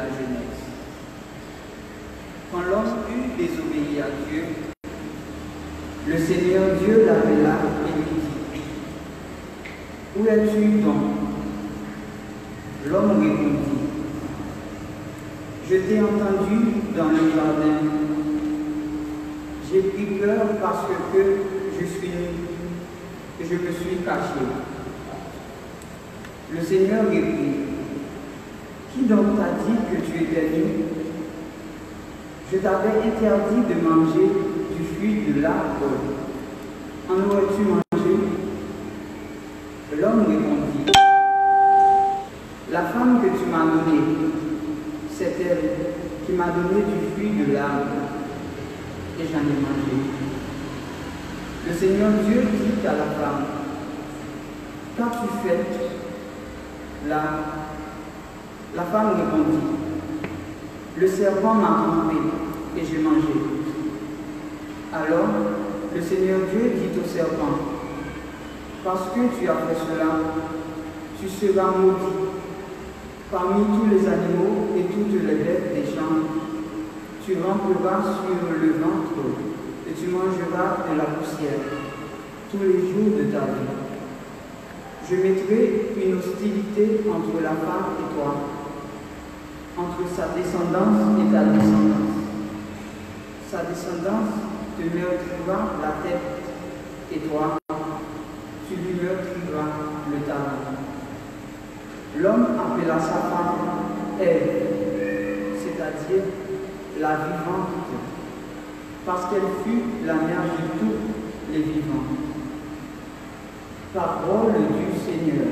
la jeunesse. Quand l'homme eut désobéi à Dieu, le Seigneur Dieu l'appela et lui dit, « Où es-tu donc ?» L'homme répondit, « Je t'ai entendu dans le jardin. J'ai pris peur parce que je suis nu, que je me suis caché. » Le Seigneur répondit, « Qui donc t'a dit que tu étais nu? Je t'avais interdit de manger du fruit de l'arbre. En aurais-tu mangé? » L'homme répondit, « La femme que tu m'as donnée, c'est elle qui m'a donné du fruit de l'arbre, et j'en ai mangé. » Le Seigneur Dieu dit à la femme, « Qu'as-tu fait? » La femme répondit, « Le serpent m'a trompé et j'ai mangé. » Alors le Seigneur Dieu dit au serpent, « Parce que tu as fait cela, tu seras maudit parmi tous les animaux et toutes les bêtes des champs. Tu ramperas sur le ventre et tu mangeras de la poussière tous les jours de ta vie. Je mettrai une hostilité entre la femme et toi, entre sa descendance et ta descendance. Sa descendance te meurtrira la tête, et toi, tu lui meurtriras le talon. » L'homme appela sa femme Ève, c'est-à-dire la vivante, parce qu'elle fut la mère de tous les vivants. Parole du Seigneur.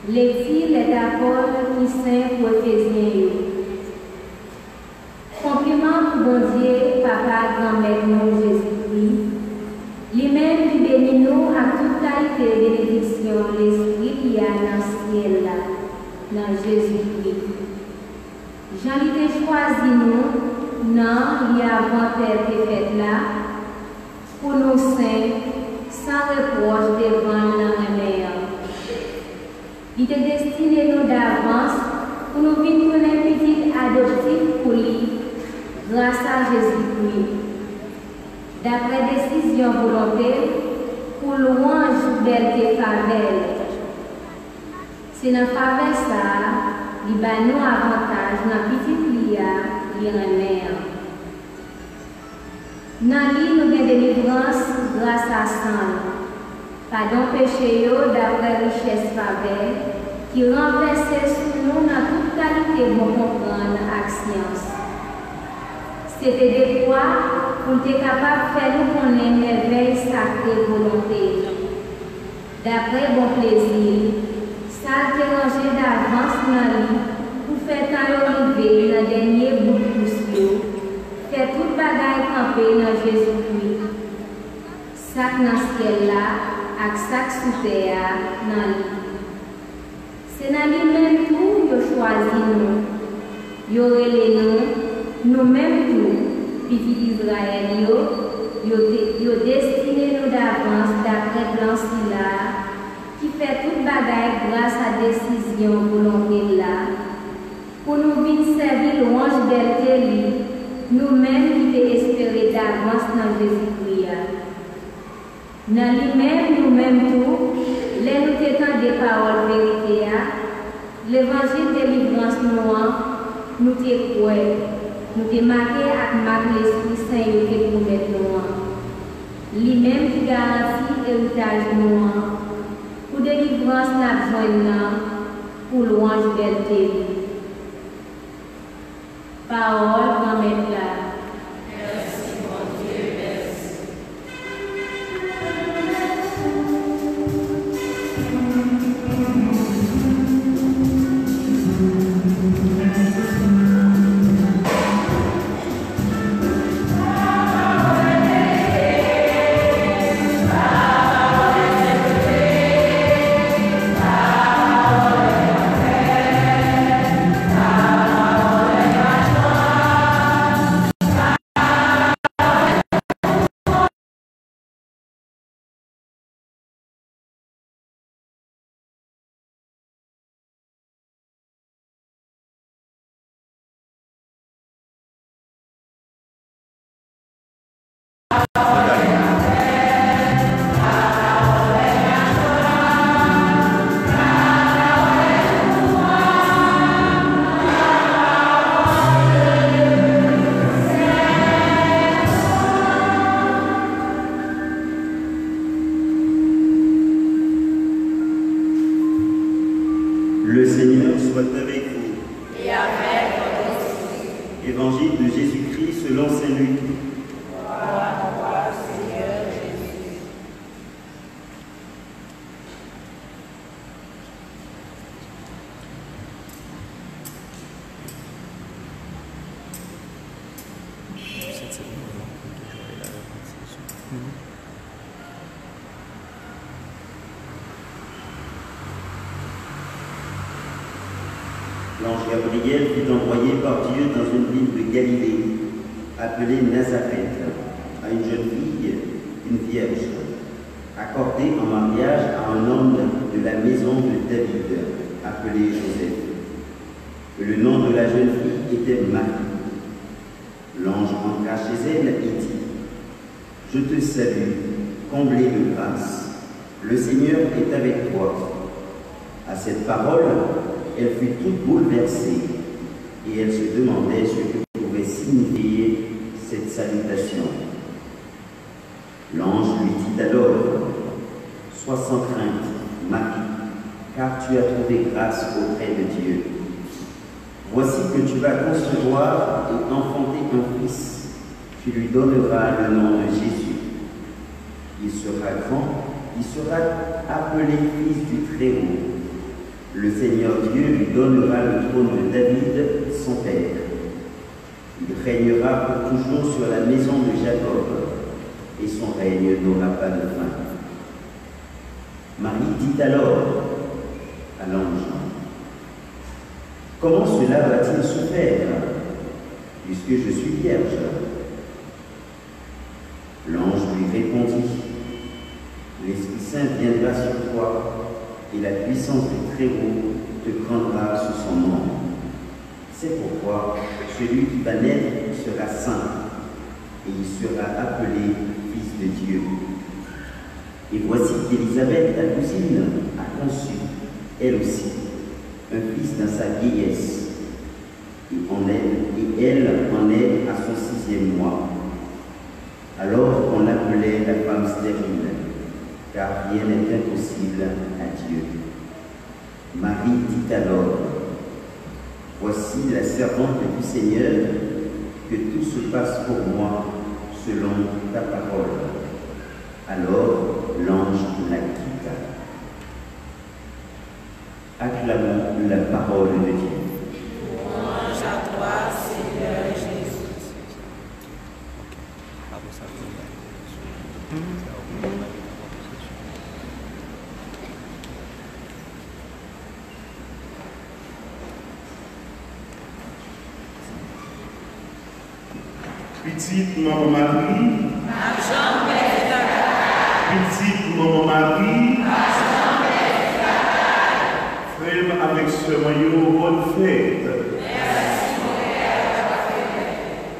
L'exil est d'abord qui saint pour Éphésiens. Compliment pour bon Dieu, papa, grand-mère, non Jésus-Christ, lui-même bénis-nous à toute qualité de bénédiction, l'Esprit qui a dans le ciel, dans Jésus-Christ. Jean lui a choisi nous, non, il y a avant terre qui fait là, pour nous saints, sans reproche devant la mer. Il était destiné nous d'avance pour nous vivre un petit adoptif pour lui, grâce à Jésus-Christ. D'après décision volontaire, pour louange belle et favelle. C'est dans faveur ça, il va nous avantage dans petit lia, il remet. Dans lui, nous avons délivrance grâce à sang. Pardon péché d'après richesse faveur, qui renversait sous nous dans toute qualité pour comprendre la science. C'était des fois pour être capable de faire nous connaître merveille sacrée volonté. D'après bon plaisir, ça a été rangé d'avance dans lui pour faire tant arriver dans le dernier bout de pouce, faire toute bagaille camper dans Jésus-Christ. Sac dans ce ciel là, avec sac sous terre dans lui. C'est dans lui-même tout qu'il a choisi nous. Il a nous-mêmes tout, petit Israël, il a destiné nous d'avance d'après plan là, qui fait toute bagaille grâce à la décision volonté là, pour nous venir servir louange belle nous-mêmes qui peut espérer d'avance dans Jésus-Christ. Dans lui-même, nous-mêmes tout, les nous tétons des paroles vérité, l'évangile de délivrance nous t'écouons. Nous te marqué avec marque l'Esprit Saint qui promet nous. Lui-même qui garantit héritage nous. Pour délivrance n'a besoin pour louange belle. Parole grand maître là. Merci mon Dieu, merci. Le Seigneur soit avec vous. Et avec votre esprit. Évangile de Jésus-Christ selon saint Luc. Gloire à toi, Seigneur Jésus. L'ange Gabriel fut envoyé par Dieu dans une ville de Galilée, appelée Nazareth, à une jeune fille, une vierge, accordée en mariage à un homme de la maison de David, appelé Joseph. Le nom de la jeune fille était Marie. L'ange entra chez elle et dit : Je te salue, comblée de grâce, le Seigneur est avec toi. À cette parole, elle fut toute bouleversée et elle se demandait ce que pouvait signifier cette salutation. L'ange lui dit alors : Sois sans crainte, Marie, car tu as trouvé grâce auprès de Dieu. Voici que tu vas concevoir et enfanter un fils. Tu lui donneras le nom de Jésus. Il sera grand, il sera appelé fils du Très-Haut. Le Seigneur Dieu lui donnera le trône de David, son père. Il régnera pour toujours sur la maison de Jacob, et son règne n'aura pas de fin. Marie dit alors à l'ange, comment cela va-t-il se faire, puisque je suis vierge? L'ange lui répondit, l'Esprit Saint viendra sur toi, et la puissance du Très-Haut te prendra sous son nom. C'est pourquoi celui qui va naître sera saint, et il sera appelé Fils de Dieu. Et voici qu'Élisabeth, ta cousine, a conçu, elle aussi, un fils dans sa vieillesse, et elle en est à son 6e mois, alors qu'on l'appelait la femme stérile, car rien n'est impossible à Dieu. Marie dit alors, voici la servante du Seigneur, que tout se passe pour moi selon ta parole. Alors l'ange la quitta. Acclamons la parole de Dieu. Louange à toi, Seigneur Jésus. Petite maman Marie, petite maman Marie, frère avec ce maillot, bonne fête.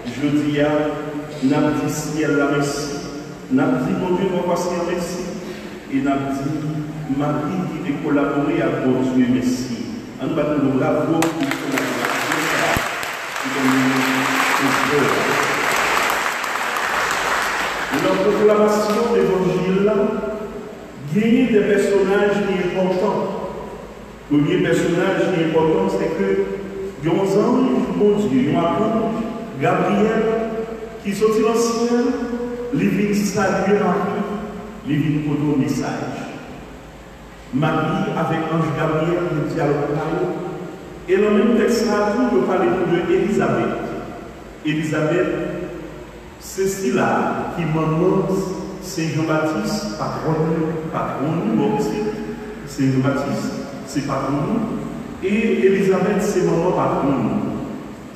Je dis à n'a dit ciel la merci, n'a dit mon Dieu, mon pasteur merci, et n'a dit Marie qui a collaboré à bon Dieu merci. En bas de nous, bravo pour la proclamation de l'évangile, gagner des personnages importants. Le premier personnage important, c'est que il y a un ange, bon Dieu, un ange, Gabriel, qui sortit dans le ciel, il vient saluer Marie, il vient pour un message. Marie, avec l'ange Gabriel, le dialogue. Et dans le même texte, nous parlons de Élisabeth. Élisabeth, c'est cela qui maman Saint Jean-Baptiste, patron Saint Jean-Baptiste, c'est patron. Et Élisabeth, c'est maman patron.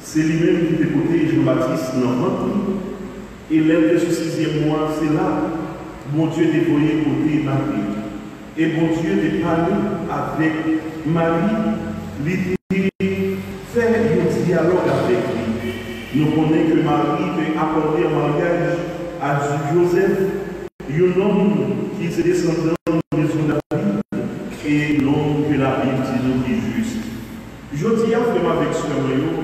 C'est lui-même qui était côté Jean-Baptiste dans le ventre. Et l'aide de ce 6e mois, c'est là. Bon Dieu déployé côté Marie. Et bon Dieu est parlé avec Marie, l'idée faire un dialogue avec lui. Nous connaissons que Marie peut accorder un mariage à Joseph, un homme qui est descendant de la maison de David, et l'homme que la Bible dit nous qui est juste. Je dis à faire avec ce maillot,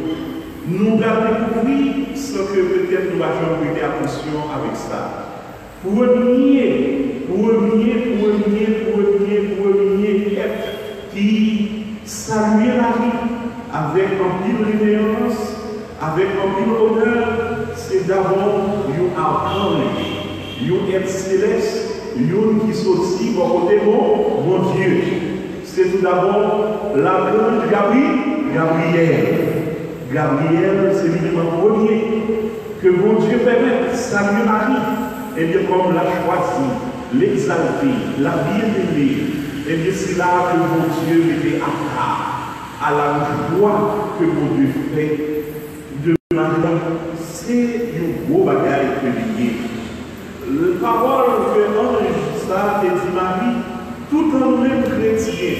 nous allons découvrir ce que peut-être nous allons prêter attention avec ça. Premier qui salue Marie avec un pile révérence, avec un pile honneur, c'est d'abord un archange, un être céleste, un qui sortit au côté mon Dieu. C'est tout d'abord l'archange Gabriel. Gabriel, c'est l'élément premier que mon Dieu permet, saluer Marie. Et bien, comme l'a choisi, l'exalter, la bien-aimer, et bien, c'est là que mon Dieu était à la joie que mon Dieu fait de Marie. C'est un beau bagage que l'idée. La parole que l'ange ça et dit Marie, tout en même chrétien,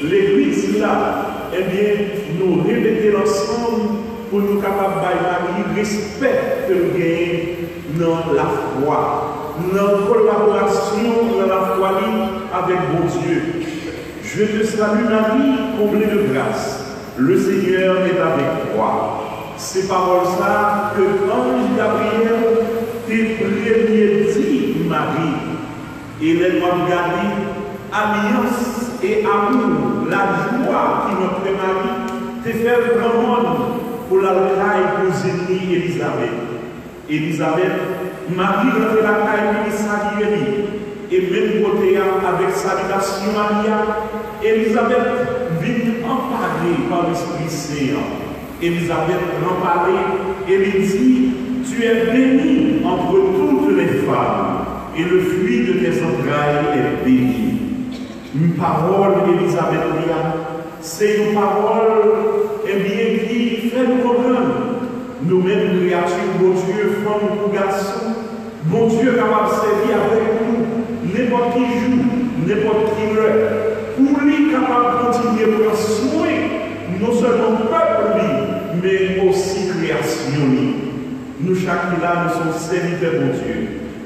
l'église là, eh bien, nous répéter ensemble pour nous capables de Marie, respect que nous gagnons dans la foi, dans la collaboration dans la foi avec mon Dieu. Je te salue Marie, comblée de grâce. Le Seigneur est avec toi. Ces paroles-là que l'ange Gabriel t'est premier dit Marie. Et les doigts garder alliance et amour, la joie qui notre Marie te fait vraiment pour la caille pour Zénie Élisabeth. Élisabeth, Marie rentre la caille pour saluer et même côté avec salutation Maria, Élisabeth vient emparée par l'Esprit Saint. Élisabeth l'emparée et lui dit, tu es bénie entre toutes les femmes et le fruit de tes entrailles est béni. Une parole Elisabeth Lia, c'est une parole qui fait nous comprendre. Nous-mêmes, créatures, bon Dieu, femmes ou garçons, bon Dieu capable de servir avec nous, n'importe qui jour, n'importe qui heure, pour lui capable de continuer à prendre soin, non seulement peuple, mais aussi création. Nous, chacun là, nous sommes serviteurs de Dieu.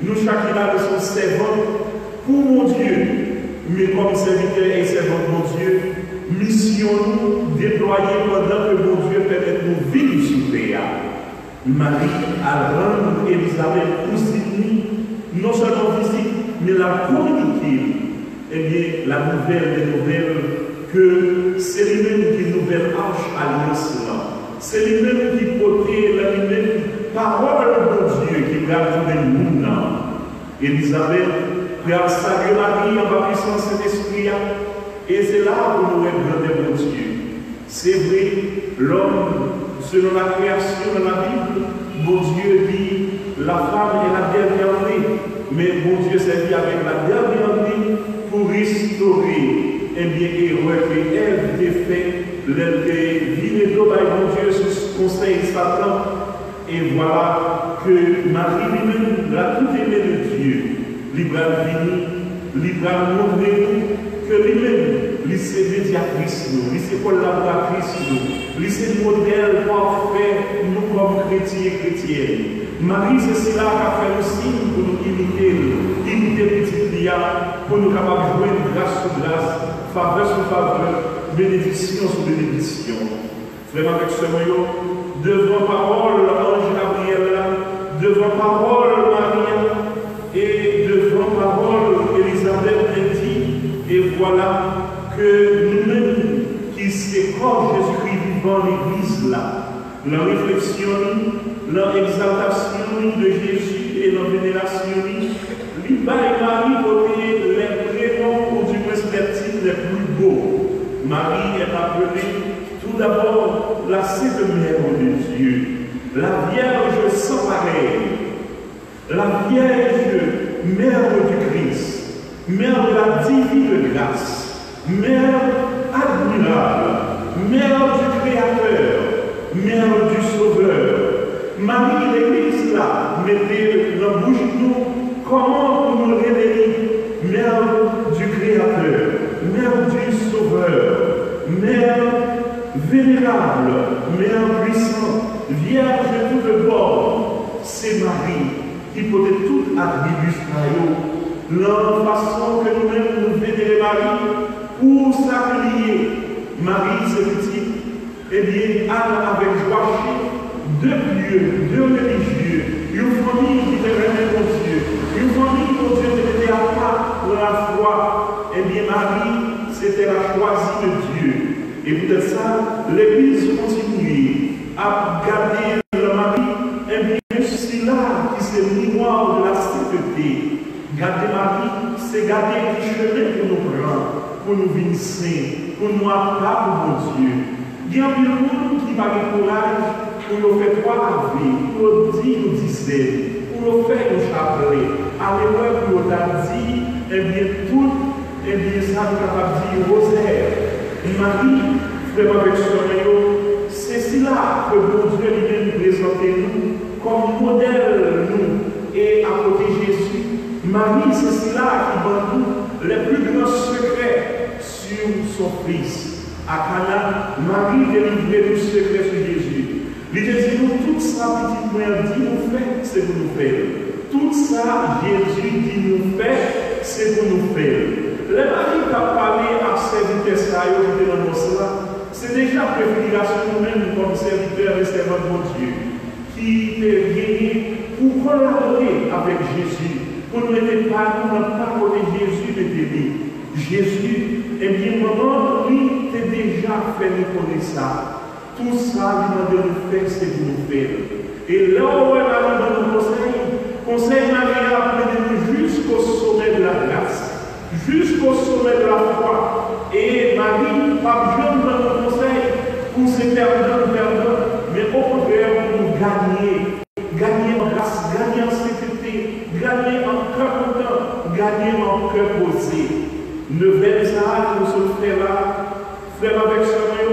Nous, chacun là, nous sommes servants pour mon Dieu. Mais comme serviteurs et servants de mon Dieu, mission nous déployer pendant que mon Dieu permet de nous vivre sur terre. Marie a rendu Elisabeth pour non seulement visite, mais la communiquer. Eh bien, la nouvelle des nouvelles, que c'est lui-même qui nouvelle arche alliance là. C'est lui-même qui portait la lui-même parole de Dieu qui va trouver le monde. Elisabeth, frère, saluer Marie en bas puissance Saint-Esprit. Et c'est là où nous regardons mon Dieu. C'est vrai, l'homme, selon la création de la Bible, mon Dieu dit la femme est la dernière vie. Mais mon Dieu s'est avec la dernière vie pour restaurer et bien que Ève défait l'île d'eau par mon Dieu sous conseil de Satan. Et voilà que Marie lui-même, la toute aimée de Dieu, libre à venir, libre à montrer que lui-même, lui c'est médiatrice, lui c'est collaboratrice, lui c'est le modèle parfait, nous comme chrétiens et chrétiennes. Marie, c'est cela qui a fait le signe pour nous imiter petit Lia, pour nous capables de jouer grâce sur grâce, faveur sur faveur, bénédiction sur bénédiction. Vraiment avec ce moyen, devant parole, l'ange Gabriel, devant parole, Marie, et devant parole, Elisabeth dit, et voilà que nous-mêmes, qui c'est corps Jésus-Christ vivant l'église là, la réflexion, la exaltation de Jésus et la vénération, l'Iba et Marie côté les prénoms ou du moins les titres les plus beaux. Marie est appelée tout d'abord la Sainte Mère de Dieu, la Vierge sans pareil, la Vierge Mère du Christ, Mère de la divine grâce, Mère admirable, Mère du Créateur, Mère du Sauveur. Marie, l'église là, mettez dans la bouche de nous comment nous révéler Mère du Créateur, Mère du Sauveur, Mère vénérable, Mère puissante, Vierge de tout le bord. C'est Marie qui peut être toute attribut la façon que nous-mêmes nous vénérer Marie pour s'accueillir. Marie, c'est petit. Eh bien, Anne avec Joachim, deux lieux, deux religieux, une famille qui était vraiment mon Dieu, une famille dont Dieu était à part pour la foi. Eh bien, Marie, c'était la choisie de Dieu. Et peut-être ça, l'Église continue à garder le Marie. Eh bien, c'est là qui c'est le miroir de la sainteté. Garder Marie, c'est garder le chemin que nous prenons pour nous venir saints, pour nous apprendre mon Dieu. Il y a un monde qui va avoir courage pour nous faire trois avis, pour nous dire, nous disait, pour nous faire nous chapeler. À l'époque, pour nous dire, eh bien, tout, eh bien, ça nous capable de dire rosaire. Marie, vraiment avec ce c'est cela que mon Dieu lui-même présente nous comme modèle, nous, et à côté Jésus. Marie, c'est cela qui donne nous les plus grands secrets sur son Fils. À Cana, Marie délivrait le secret sur Jésus. Il dit nous, tout ça, petite mère, dit nous faire, c'est pour nous faire. Tout ça, Jésus dit nous faire, c'est pour nous faire. Les maris qui ont parlé à serviteurs qui étaient dans cela, c'est déjà préfiguration nous-mêmes comme serviteurs et servants de mon Dieu, qui est gagné pour collaborer avec Jésus, pour nous aider pas nous pas côté Jésus, mais t'aider. Jésus, eh bien, maman, lui, t'es déjà fait nous connaître ça. Tout ça, il m'a de nous faire, c'est pour nous faire. Et là où elle a dans nos conseil Marie a appelé nous jusqu'au sommet de la grâce, jusqu'au sommet de la foi. Et Marie, pas besoin de nos conseils pour se perdre, mais au contraire, pour nous gagner en grâce, gagner en sécurité, gagner en cœur content, gagner en cœur posé. Neuvaine ça, nous sommes frères là, frères avec Samuel,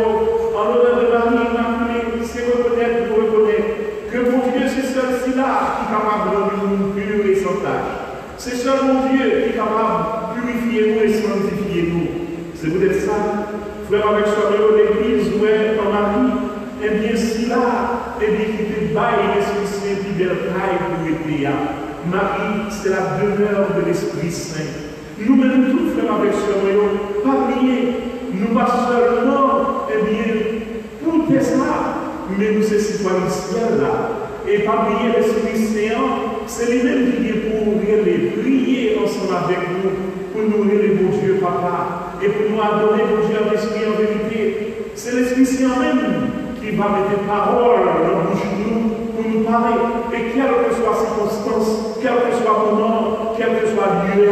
en l'honneur de Marie Immaculée, c'est reconnaître, nous reconnaître que mon Dieu, c'est celui-ci là qui est capable de nous pur et sans tâche. C'est seul mon Dieu qui est capable de purifier nous et sanctifier nous. C'est peut-être ça, frère avec Samuel, l'église, ouais, en Marie, et bien si là, et bien qui te baille l'Esprit Saint, qui belle pour être là. Marie, c'est la demeure de l'Esprit Saint. Nous-mêmes, tous frères avec Samuel, pas oublier, nous pas seulement, eh bien, pour tes ça, mais nous c'est citoyens du ciel là. Et pas oublier l'Esprit Saint, c'est lui-même qui est pour nous prier ensemble avec nous, pour nous les bon Dieu, Papa, et pour nous adorer bon Dieu en esprit en vérité. C'est l'Esprit Saint même qui va mettre des paroles dans la bouche de nous pour nous parler. Et quelle que soit la circonstance, quel que soit le moment, quel que soit le lieu,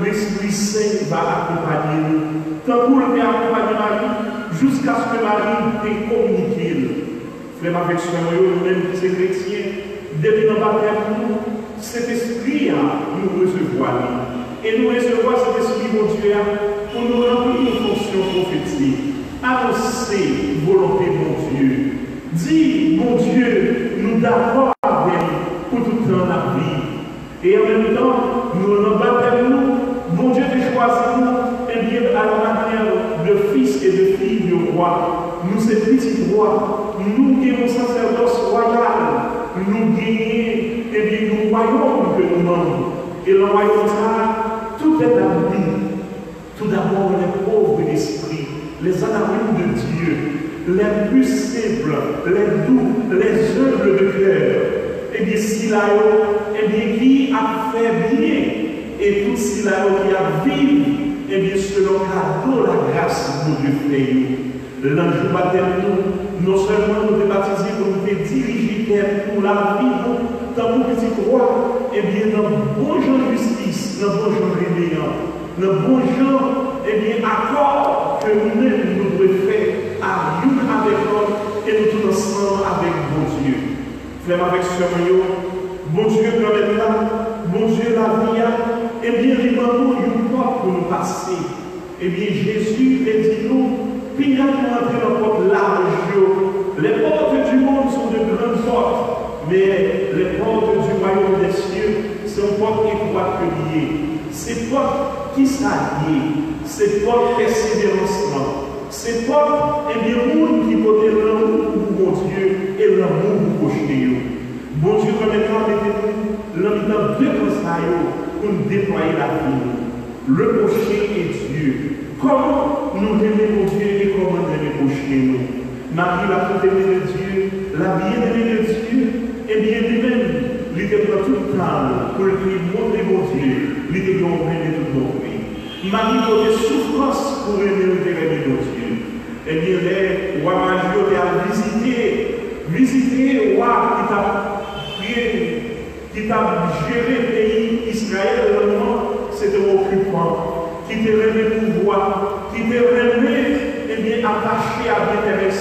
l'Esprit Saint va accompagner nous. Tant pour le faire accompagner Marie, jusqu'à ce que Marie t'ait communiqué. Frère avec Samuel, nous-mêmes qui sommes chrétiens, depuis notre baptême, cet esprit nous recevoir. Et nous recevoir cet esprit, mon Dieu, pour nous remplir nos fonctions prophétiques. Annoncer volonté, mon Dieu. Dis, mon Dieu, nous d'accord avec pour tout le temps la vie. Et en même temps, nous nous baptêmes, mon Dieu, de choisir nous, et bien à la manière de fils et de filles du roi. Nous, ces petits rois, nous qui avons sacerdoce royal, nous gagnons, et bien nous voyons que nous menons. Et le royaume, ça, tout est à lui. Tout d'abord, les pauvres d'esprit, les anonymes de Dieu, les plus simples, les doux, les humbles de cœur. Et bien, si là, et bien, qui a fait bien, et tout si là, qui a vécu, et bien, selon cadeau la grâce de Dieu fait nous. L'ange baptême nous, non seulement nous débaptiser pour nous diriger pour la vie, dans nos petits croix, et bien, dans bon genre de justice, dans bon genre réveillant, dans bon genre, et bien, accord que nous-mêmes nous devons faire à nous avec l'autre, et nous tous ensemble avec bon Dieu. Frère avec Samuel, bon Dieu, quand même là, bon Dieu, la vie, et bien, les mamans, une porte pour nous passer. Et bien, Jésus les dit nous, puis nous entrer dans la porte large. Les portes du monde sont de grandes portes, mais les portes du royaume des cieux sont portes étroites que liées. Ces portes qui s'allient, ces portes persévérancement, ces portes, et bien, monde qui portent l'amour pour mon Dieu et l'amour pour prochain. Bon Dieu, permettant mettez-nous l'homme deux conseils pour nous déployer la vie. Le prochain est Dieu. Comment nous aimons Dieu et comment nous aimons prochain nous. Marie, la toute aimée de Dieu, la bien-aimée de Dieu, et bien lui-même, il était dans tout le temps pour lui montrer mon Dieu, il était dans tout mon pays. Marie, pour des souffrances pour aimer mon Dieu. Et bien, les rois magiaux ont visité le roi qui t'a géré le pays Israël, c'était occupant, qui t'a remis pouvoir, qui t'a remis, et bien, attaché à l'intérêt.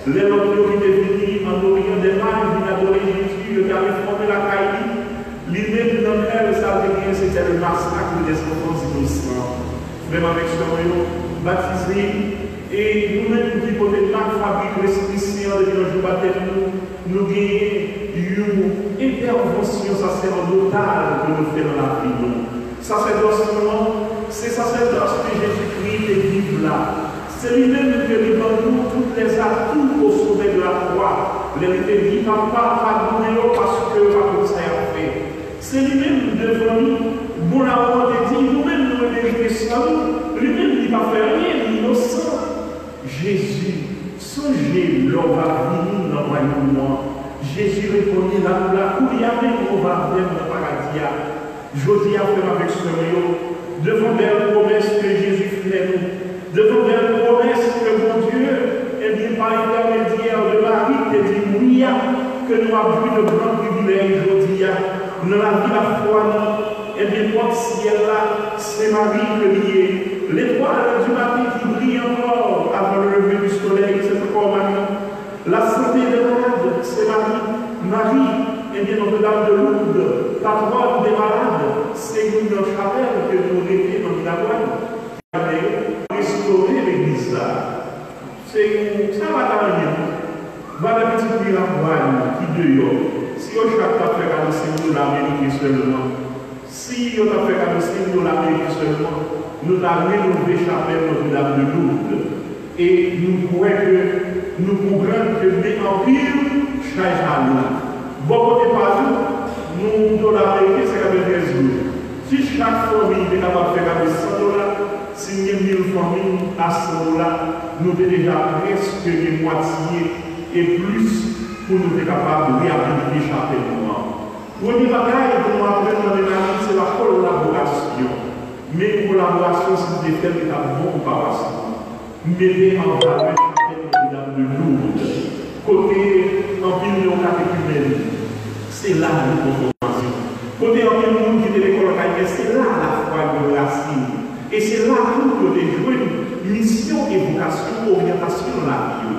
Les autres qui étaient venus en Orient des Mages, ils adoraient Jésus, ils avaient formé la Caïlie. L'idée de notre père, ça veut dire c'était le massacre des enfants innocents. Vraiment avec ce moyen, baptisé. Et nous-mêmes qui pouvons pas fabriquer l'Esprit Saint de notre baptême, nous gagnons une intervention sacerdotale que nous faisons dans la vie. Sacerdoce, c'est sacerdoce que Jésus-Christ est vivre là. C'est lui-même qui nous donne tous les atouts au sommet de la croix. Il était dit, papa, pardonnez-le parce que la ça a fait. C'est lui-même devant nous, bon la dit, nous-mêmes nous mériter ça, lui-même il va faire rien, il est innocent. Jésus, songez, l'on va venir dans le royaume. Jésus répondit là, où il y avait on va venir dans le paradis. Josie a fait avec ce maillot, devant belle promesse que Jésus fait nous, devant belle promesse que mon Dieu, et bien par l'intermédiaire de Marie, te dit oui, que nous avons eu de grands privilèges aujourd'hui, dans la vie la foi, et bien porte ciel là, c'est Marie que lié. L'étoile du matin qui brille encore avant le lever du soleil, c'est encore Marie. La santé des malades, c'est Marie. Marie, et bien Notre-Dame de Lourdes, patronne des malades, c'est une chapelle que nous mettons dans la voie. ça va dans rien. Va la petite ville à voile qui dehors. Si on chaque fois fait annoncer l'Amérique seulement, si on a fait annoncer l'Amérique seulement, nous avons rénové chapelle Notre-Dame de Lourdes. Et nous croyons que nous comprenons que les empires changent à nous. Bon côté partout, nous dans l'Amérique, c'est quand même 13 jours. Si chaque famille est capable de faire $100, si nous avons 1000 familles à $100, nous avons déjà presque une moitié et plus pour nous être capables de réhabiliter chaque moment. Premier bagage pour nous apprendre dans les amis, c'est la collaboration. Mais une collaboration, c'est des faits de la bonne collaboration. Mettez en valeur Notre-Dame de Lourdes. Côté en pile de catéchumène, c'est là la transformation. Côté en pile monde qui est l'école caïenne, c'est là la foi de racine. Et c'est là où nous devons jouer une mission, évocation, orientation dans la vie.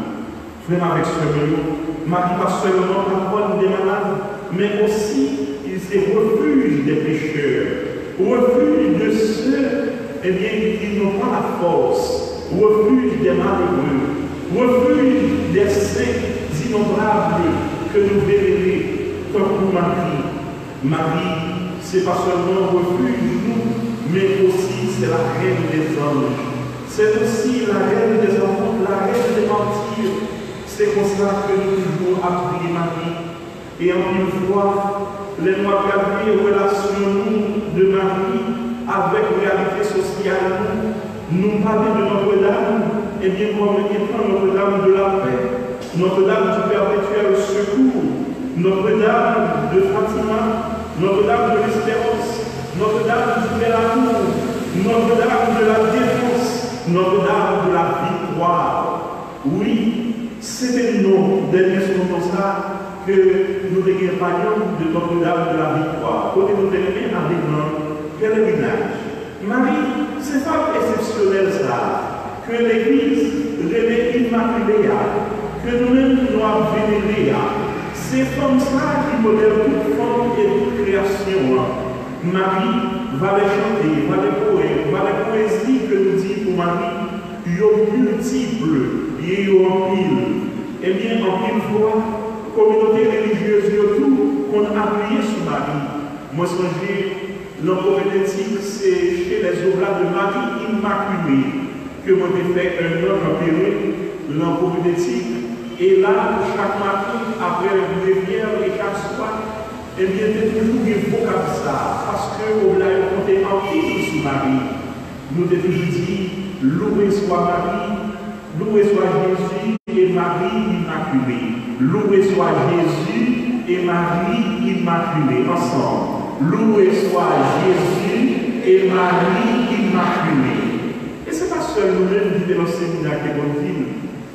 Frère avec ce mot, Marie pas seulement parole des malades, mais aussi il s'est refuge des pécheurs, refuge de ceux qui n'ont pas la force. Refuge des malheureux, refuge des saints innombrables que nous vénérons comme pour Marie. Marie, ce n'est pas seulement refuge nous, mais aussi c'est la reine des anges. C'est aussi la reine des enfants, la reine des martyrs. C'est comme ça que nous toujours appris Marie. Et en une fois, les mois regardés relationnons de Marie avec la réalité sociale. Nous parlons de Notre-Dame, et bien comme étant Notre-Dame de la paix, Notre-Dame du perpétuel secours, Notre-Dame de Fatima, Notre-Dame de l'espérance, Notre-Dame du bel amour, Notre-Dame de la défense, Notre-Dame de la victoire. Oui, c'est le nom des maisons comme ça que nous dégageons de Notre-Dame de la victoire. Côté nous dégageons avec un pèlerinage. Marie, c'est pas exceptionnel ça, que l'Église révèle immaculée, que nous-mêmes nous avons vénéré. C'est comme ça qui modèle toute forme et toute création. Marie va les chanter, va les poèmes, va les poésies que nous dit pour Marie, il y a multiples, il y a en pile. Eh bien, en pile fois, communauté religieuse, tout, qu'on a appuyé sur Marie. Moi, je l'emprophétique, c'est chez les oblats de Marie Immaculée que moi j'ai fait un homme appelé l'emprophétique. Et là, chaque matin, après une rivière et chaque soir, eh bien, c'est toujours des vocabulaires ça, parce que l'oblat est compté en pile sur Marie. Nous devons toujours dire, loué soit Marie, loué soit Jésus et Marie Immaculée. Loué soit Jésus et Marie Immaculée, ensemble. Loué soit Jésus et Marie Immaculée. Et ce n'est pas seulement nous-mêmes qui sommes dans le séminaire qui est bonne ville.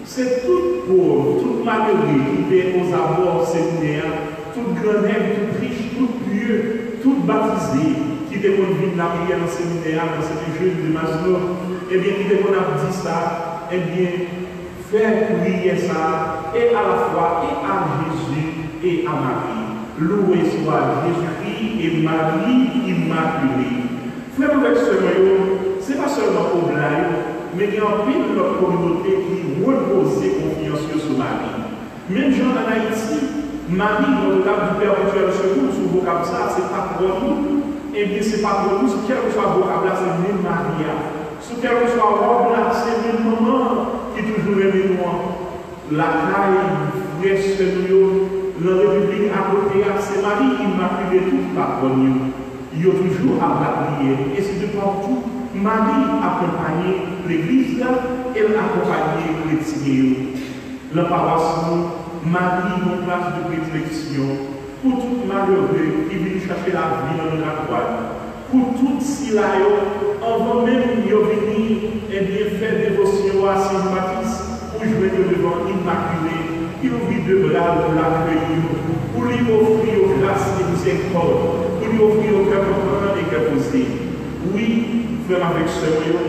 C'est toute pauvre, toute malheureux qui vient aux abords du séminaire, toute grenade, toute riche, toute pieux, toute baptisée qui est bonne ville la prière dans le séminaire, dans cette jeune de Maslow. Eh bien, qui est bonne à dire ça, eh bien, faire prier ça, et à la fois, et à Jésus, et à Marie. Loué soit Jésus-Christ et Marie Immaculée. Frère avec ce maillot, ce n'est pas seulement au blague, mais il y a un peu de notre communauté qui repose confiance sur Marie. Même gens en Haïti, Marie, Notre-Dame du perpétuel secours, sous vos comme ça, c'est pas pour nous. Eh bien, c'est pas pour nous, si quel que soit le vocabulaire, c'est même Maria. Si quel que soit le robe là, c'est même maman qui toujours aime nous. La caille, frère, la République à côté, c'est Marie Immaculée, tout patronne. Il y a toujours à la prière. Et c'est de partout. Marie accompagne l'Église, elle accompagne les chrétiens. La paroisse, Marie, une place de prédilection pour tout malheureux qui vient chercher la vie dans la droite. Pour tout si là, avant même de venir et bien faire dévotion à Saint-Baptiste pour jouer devant Immaculée. Il ouvrit deux bras pour l'accueillir, pour lui offrir aux grâces et miséricorde, pour lui offrir au cœur comprendre et cœur posé. Oui, frère avec ce mot,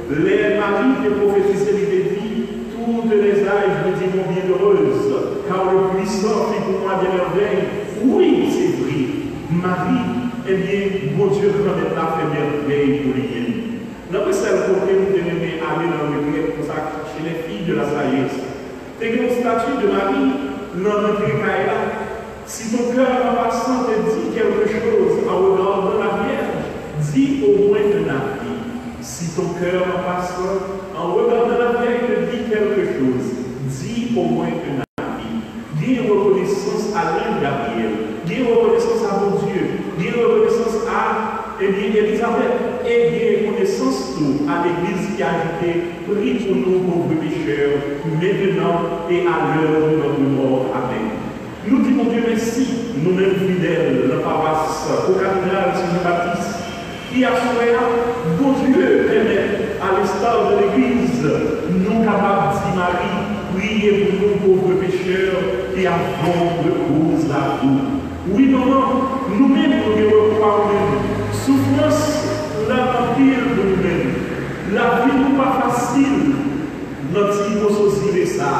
les maris qui prophétisent les dit, toutes les âges me diront bienheureuse, car le puissant fait pour moi des merveilles. Oui, c'est vrai. Marie, eh bien, mon Dieu, quand elle a fait merveille pour lui. D'après celle pour laquelle nous devons aller dans le retraite, pour ça, chez les filles de la sagesse. Tu as une statue de Marie dans notre écaille. Si ton cœur en passant te dit quelque chose en regardant la Vierge, dis au moins un avis. Si ton cœur en passant en regardant la Vierge te dit quelque chose, dis au moins un avis. Dis reconnaissance à l'ange Gabriel, dis reconnaissance à mon Dieu, dis reconnaissance à Elisabeth, et dis reconnaissance à l'Église qui a été pris pour nous pauvres pécheurs, maintenant et à l'heure de notre mort. Amen. Nous disons Dieu merci, nous-mêmes fidèles, la paroisse au cardinal Saint-Baptiste, qui a souhaité, bon Dieu, permettre à l'instar de l'Église, nous capables de Marie, prier pour nous pauvres pécheurs et avons recours à vous. Oui, maman, nous-mêmes nous devons croire nous-mêmes. Souffrance, la pire de nous-mêmes. La vie n'est pas facile, notre il faut sauciller ça.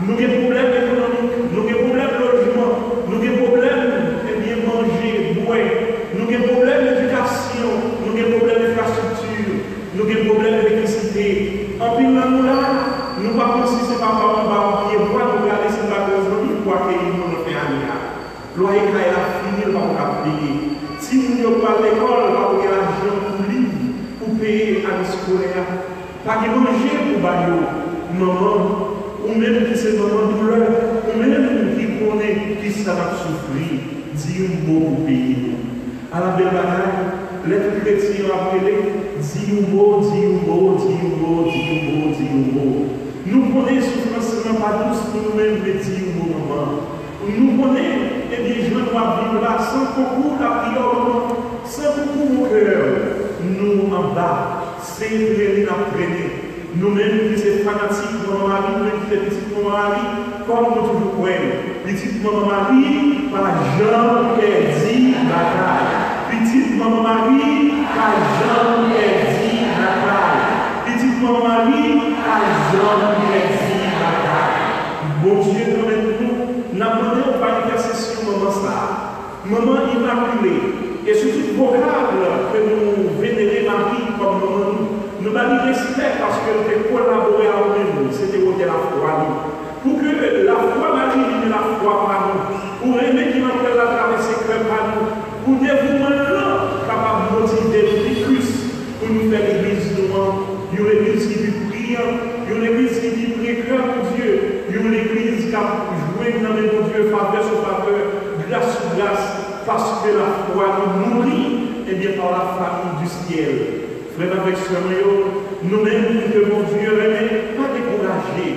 Nous avons des problèmes économiques, nous avons des problèmes de logement, nous avons des problèmes de manger, boire, nous avons des problèmes d'éducation, nous avons des problèmes d'infrastructure, nous avons des problèmes d'électricité. En plus, nous là, nous ne pouvons pas penser que ce n'est pas par un qui est bois, nous regardons si nous avons besoin pour accueillir nos fait à l'IA. Loyer qui a fini, nous ne pouvons pas payer. Si nous n'avons pas l'école, nous n'avons pas l'argent pour livre, pour payer à l'année scolaire, pas de manger pour bailler. Maman, ou même qui c'est moment de douleur, ou même qui connaît qui ça va souffrir, dis un mot pour payer. À la belle bataille, les chrétiens appelés, dis un mot, dis un mot, dis un mot, dis un mot, dis un mot. Nous connaissons souffrance seulement pas tous pour nous-mêmes, mais dis un mot, maman. Nous connaissons, et bien, je dois vivre là sans beaucoup la prière, sans beaucoup mon cœur. Nous en bas, c'est traîner à traîner. Nous-mêmes qui sommes fanatiques de Maman Marie, nous-mêmes qui sommes petites Maman Marie, comme nous toujours croyons. Petite Maman Marie, par Jean dit bataille. Petite Maman Marie, par Jean dit bataille. Petite Maman Marie, par Jean dit bataille. Bon Dieu, nous n'avons pas d'intercession maman ça. Maman immaculée. Et ce type vocable que nous vénérons Marie comme maman nous. Nous avons respect parce qu'elle a collaboré avec nous, c'était la foi. Pour que la foi Marie vienne la foi par nous, pour aimer qui m'a fait la traverser cœur par nous, pour dévouement là, capable de motiver plus pour nous faire l'église de moi, une église qui dit prière, une église qui dit précœur pour Dieu, une église qui a joué dans mon Dieu, faveur sur faveur, grâce sur grâce, parce que la foi nous nourrit, et bien par la famille du ciel. Frère avec ce nous-mêmes, nous devons Dieu aimer, pas décourager.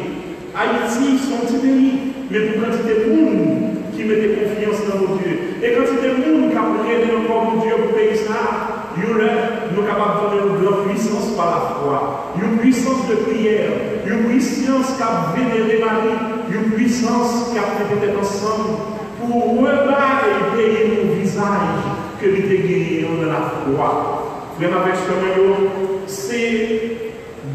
Haïti, son petit pays, mais pour quantité de monde qui mettait confiance dans mon Dieu. Et quantité de monde qui a prié encore mon Dieu pour payer ça, nous sommes capables de donner une grande puissance par la foi, une puissance de prière, une puissance qui a vénéré Marie, une puissance qui a fait peut-être ensemble pour rebattre et payer nos visages que nous avons gagné dans la foi. Frère avec ce maillot, c'est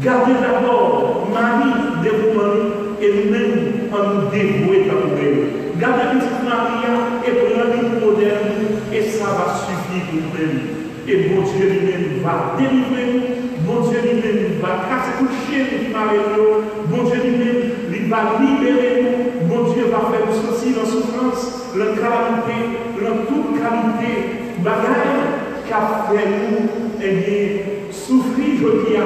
garder d'abord Marie dévouement et nous-mêmes en nous dévouer pour elle. Garder petite Maria et prendre une moderne et ça va suffire pour nous-mêmes. Et bon Dieu lui-même va délivrer nous, bon Dieu lui-même va casser tout chien qui m'a réveillé, bon Dieu lui-même il va libérer nous, bon Dieu va faire nous sortir dans la souffrance, la calamité, dans toute qualité, bagaille. Qu'a fait nous, eh bien, souffrir, je dis,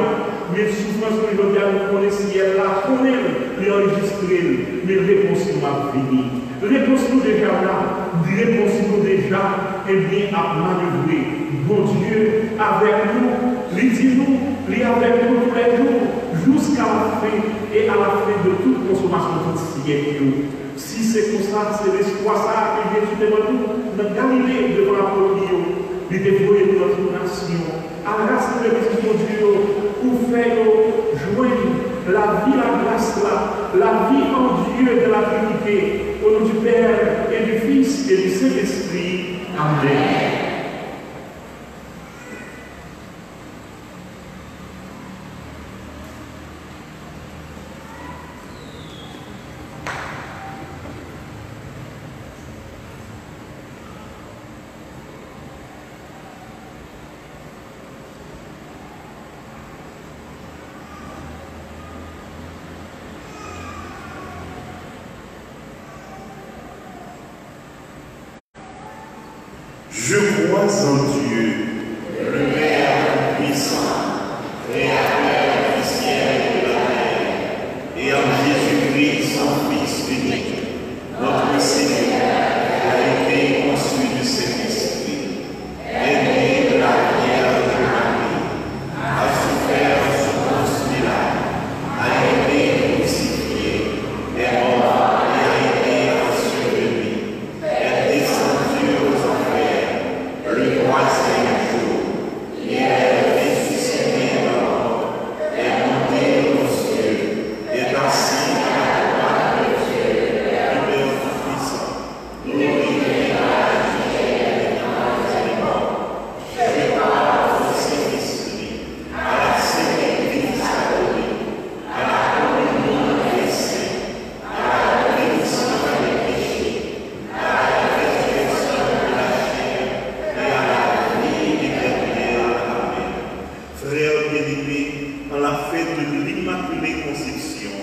mais souffrance que je dis, nous connaissons si elle l'a connaît, l'enregistrer, mais réponse nous a fini. Réponse nous déjà là, réponse nous déjà, eh bien, à manœuvrer. Bon Dieu, avec nous, il dit nous, il est avec nous tous les jours, jusqu'à la fin, et à la fin de toute consommation quotidienne. Si c'est comme ça, c'est l'espoir ça, que Jésus devant nous, dans Galilée, devant la police. Il dévouer notre nation à la grâce de Dieu pour faire joindre la vie, la grâce, la vie en Dieu de la Trinité, au nom du Père et du Fils et du Saint-Esprit. Amen. Je crois en Dieu, le Père puissant, Créateur du ciel et de la terre, et en Jésus-Christ, son Fils unique, notre Seigneur, qui a été conçu du Saint-Esprit, est né de la Vierge Marie, a souffert sous Ponce Pilate, a été crucifié, est mort et a été enseveli, est descendu aux enfers, le troisième jour, il est ressuscité de la mort, est monté aux cieux, est assis à la droite de Dieu, le Père Tout-Puissant, glorifiera la vie et les morts. Je crois au Saint-Esprit, à la Sainte Église catholique, à la communion des saints, à la rémission des péchés, à la résurrection de la chair et à la vie éternelle. Amen. Frères bien-aimés, en la fête de l'Immaculée Conception,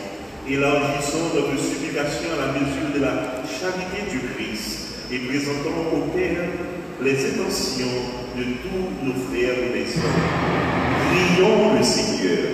élargissons notre supplication à la mesure de la charité du Christ et présentons au Père les intentions de tous nos frères et les sœurs. Prions le Seigneur.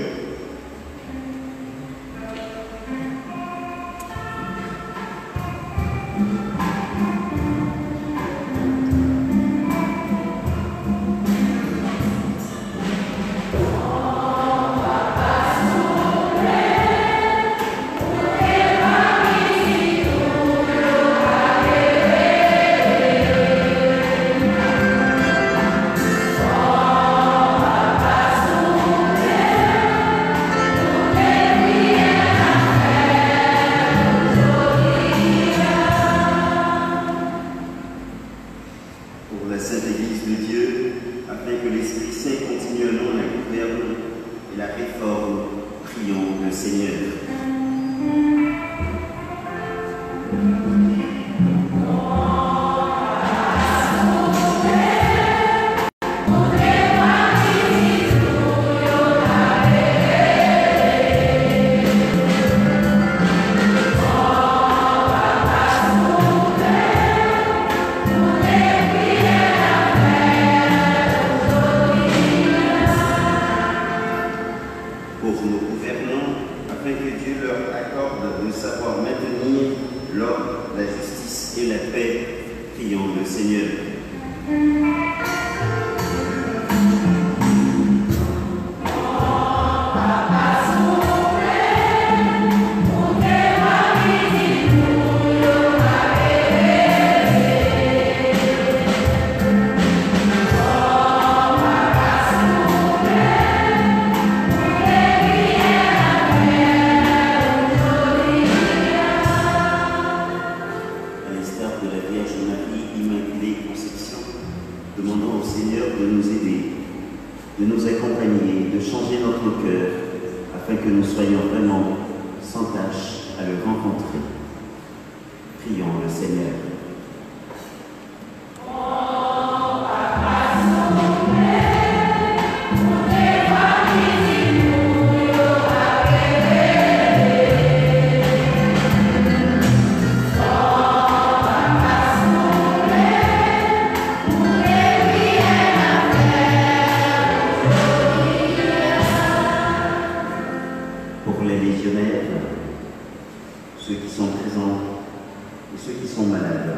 Pour la Sainte Église de Dieu, afin que l'Esprit Saint continuellement la gouverne et la réforme, prions le Seigneur. Pour nos gouvernants, afin que Dieu leur accorde de savoir maintenir l'ordre, la justice et la paix, prions le Seigneur. À l'instar de la Vierge Marie Immaculée Conception, demandons au Seigneur de nous aider, de nous accompagner, de changer notre cœur, afin que nous soyons vraiment sans tâche à le rencontrer. Prions le Seigneur. Pour les légionnaires, ceux qui sont présents et ceux qui sont malades,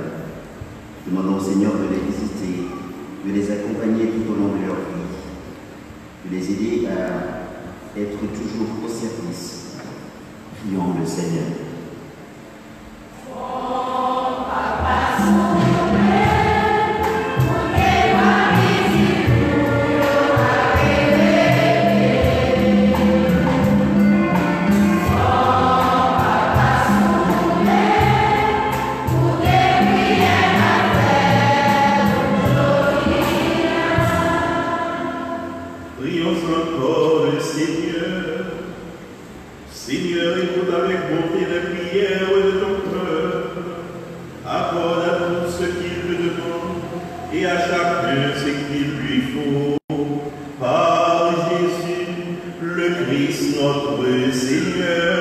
demandons au Seigneur de les visiter, de les accompagner tout au long de leur vie, de les aider à être toujours au service. Prions le Seigneur. Prions encore le Seigneur. Seigneur, écoute avec bonté les prières de ton cœur. Accorde à tous ce qu'il te demande et à chacun ce qu'il lui faut. Par Jésus, le Christ notre Seigneur.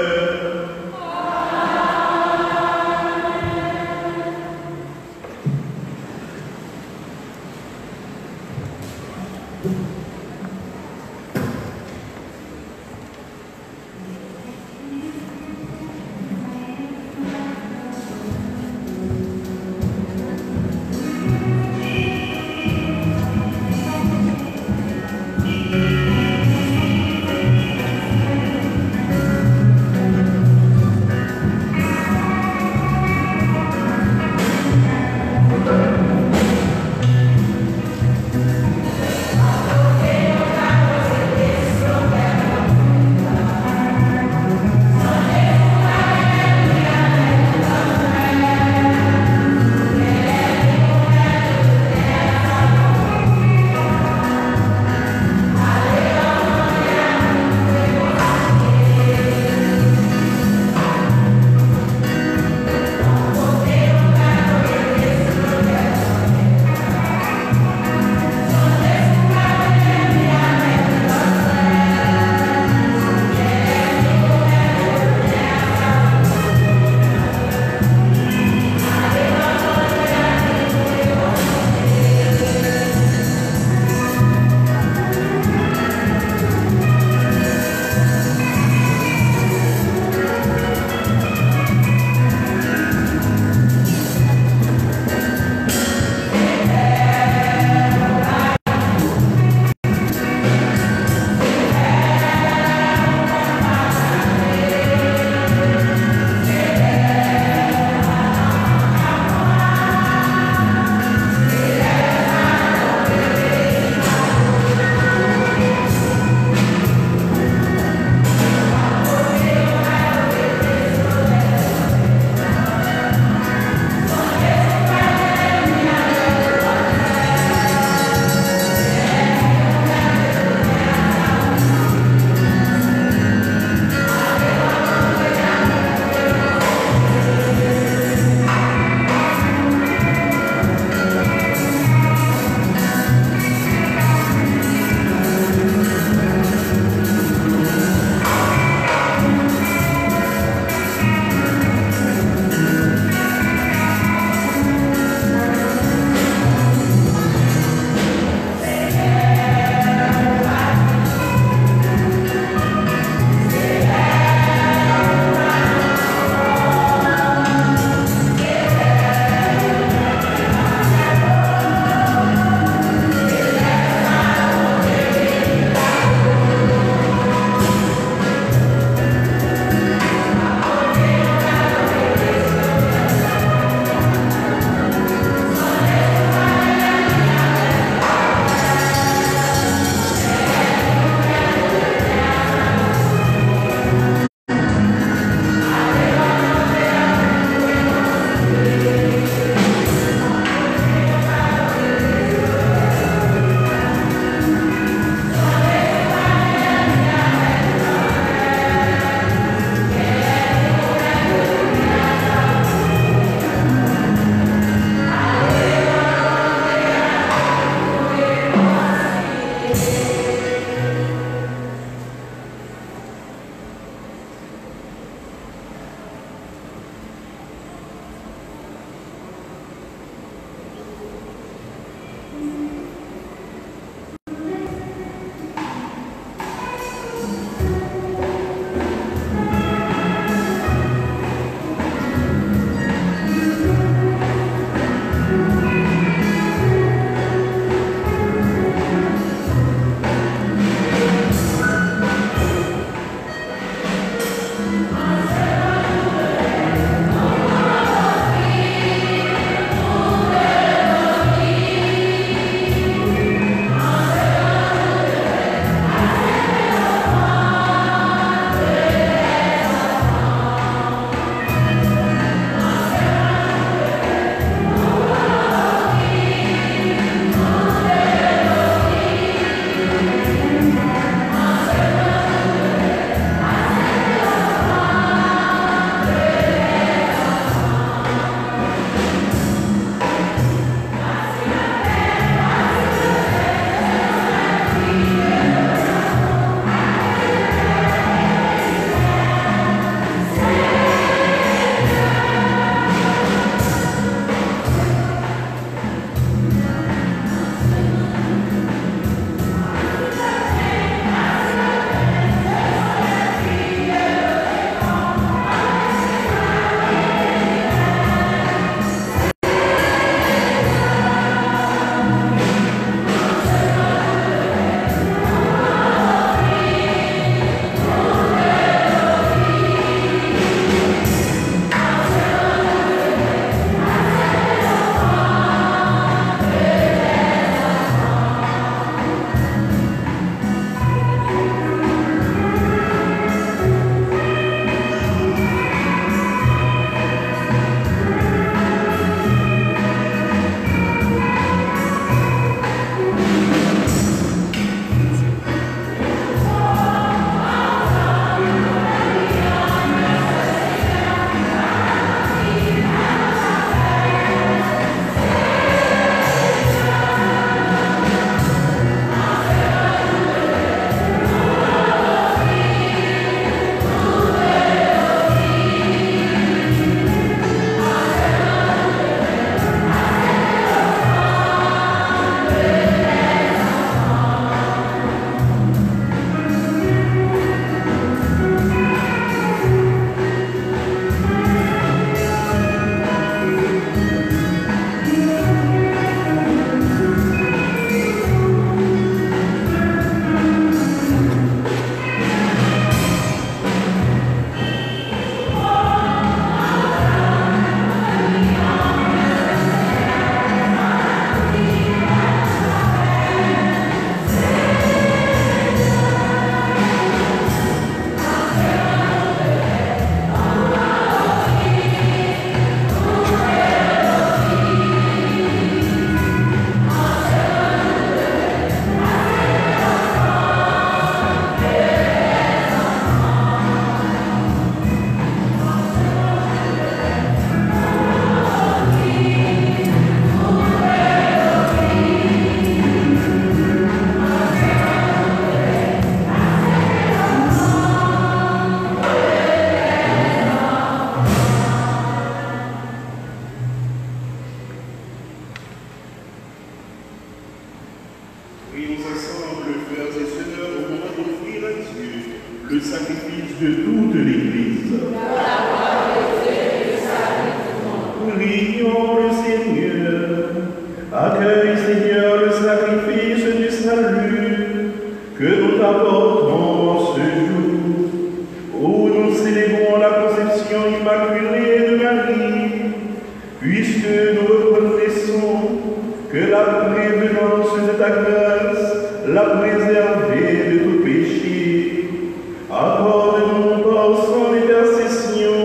le sacrifice de toute l'Église. Prions le Seigneur. Accueille, Seigneur, le sacrifice du salut que nous t'apportons ce jour, où nous célébrons la conception immaculée de Marie, puisque nous reconnaissons que la prévenance de ta grâce l'a préservée de tout péché. Accorde-nous par son intercession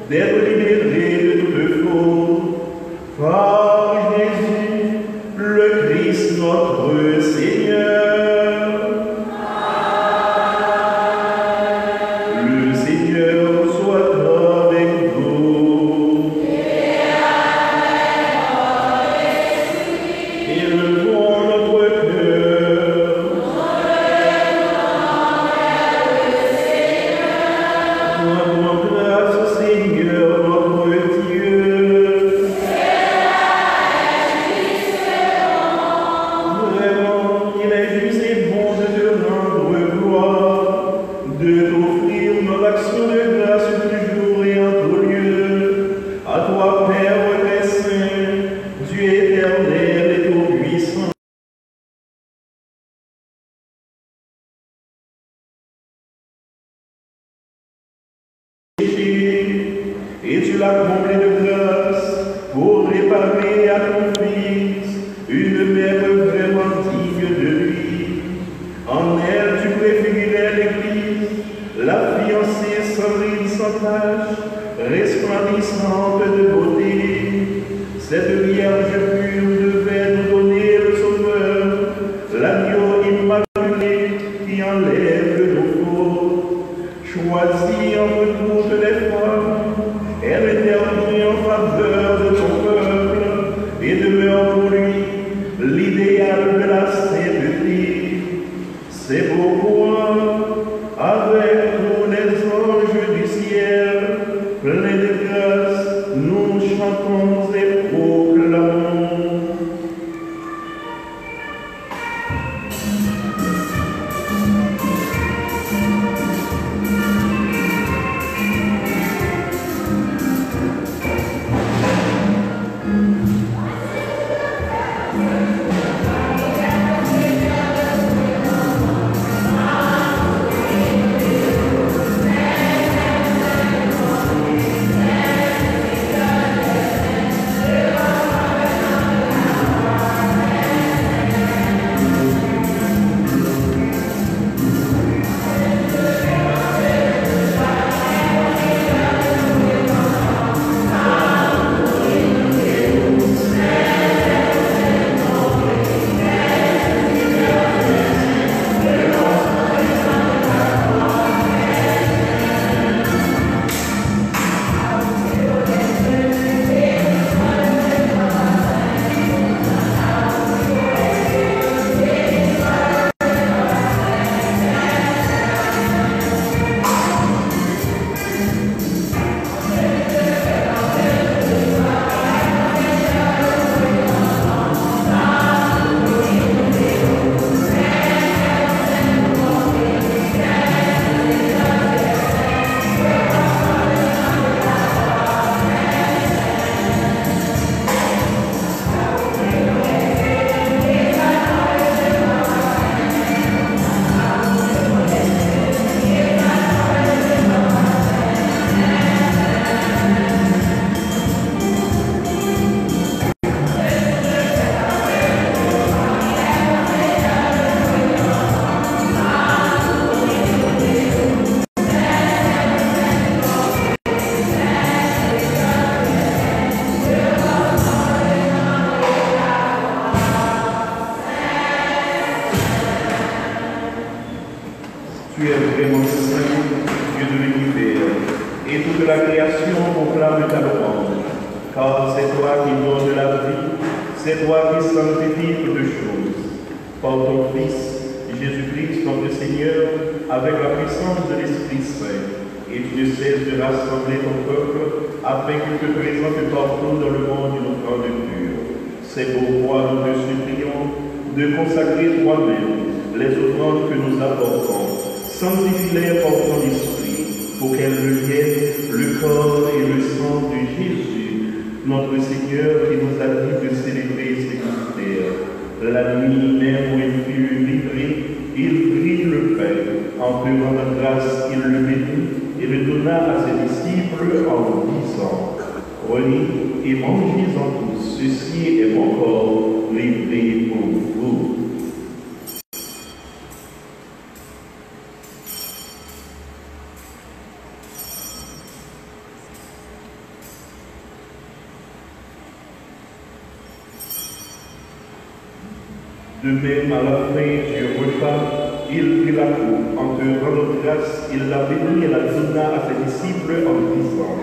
d'être libérés de toute faute. Par Jésus, le Christ notre Seigneur. Le Seigneur soit avec vous. Élevons notre cœur. Rendons grâce au Seigneur notre Dieu. Vraiment, il est juste et bon de te rendre gloire, de t'offrir nos actions de grâce toujours et en tout lieu. À toi, Père très saint, Dieu éternel et tout-puissant. Et tu l'as comblé de grâce pour réparer à ton Fils une mère vraiment digne de lui. En elle, tu préférais l'Église, la fiancée sans ride, sans tache, resplendissante de beauté. Cette Vierge pure devait nous donner le Sauveur, l'agneau immaculé qui enlève nos fautes. Choisie entre toutes les femmes, elle intervient en faveur de ton peuple et demeure pour lui l'idéal de la sainteté. C'est pourquoi, avec tous les anges du ciel, pleins de grâce, nous chantons et proclamons. Tu es vraiment saint, Dieu de l'univers, et toute la création proclame ta louange, car c'est toi qui donnes la vie, c'est toi qui sanctifies toutes choses. Par ton Fils, Jésus-Christ, notre Seigneur, avec la puissance de l'Esprit Saint, et tu ne cesses de rassembler ton peuple, afin qu'il te présente partout dans le monde une offrande pure. C'est pourquoi nous te supplions de consacrer toi-même les offrandes que nous apportons, Sanctifie-les par ton esprit, pour qu'elles deviennent le corps et le sang de Jésus, notre Seigneur, qui nous a dit de célébrer ces mystères. La nuit même où il fut livré, il prit le pain, en te rendant grâce, il le bénit et le donna à ses disciples en disant: prenez et mangez-en tous, ceci est mon corps livré pour vous. De même, à la fin du repas, il prit la coupe, en te rendant grâce, il la bénit et la donna à ses disciples en disant: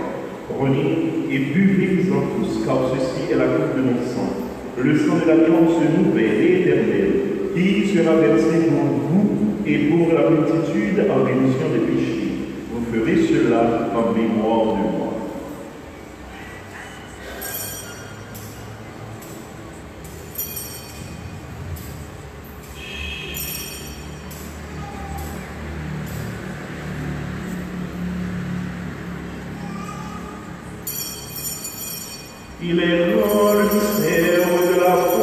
prenez et buvez-en tous, car ceci est la coupe de mon sang, le sang de l'alliance nouvelle et éternelle, qui sera versé pour vous et pour la multitude en rémission des péchés. Vous ferez cela en mémoire de moi. Il est grand le mystère de la foi.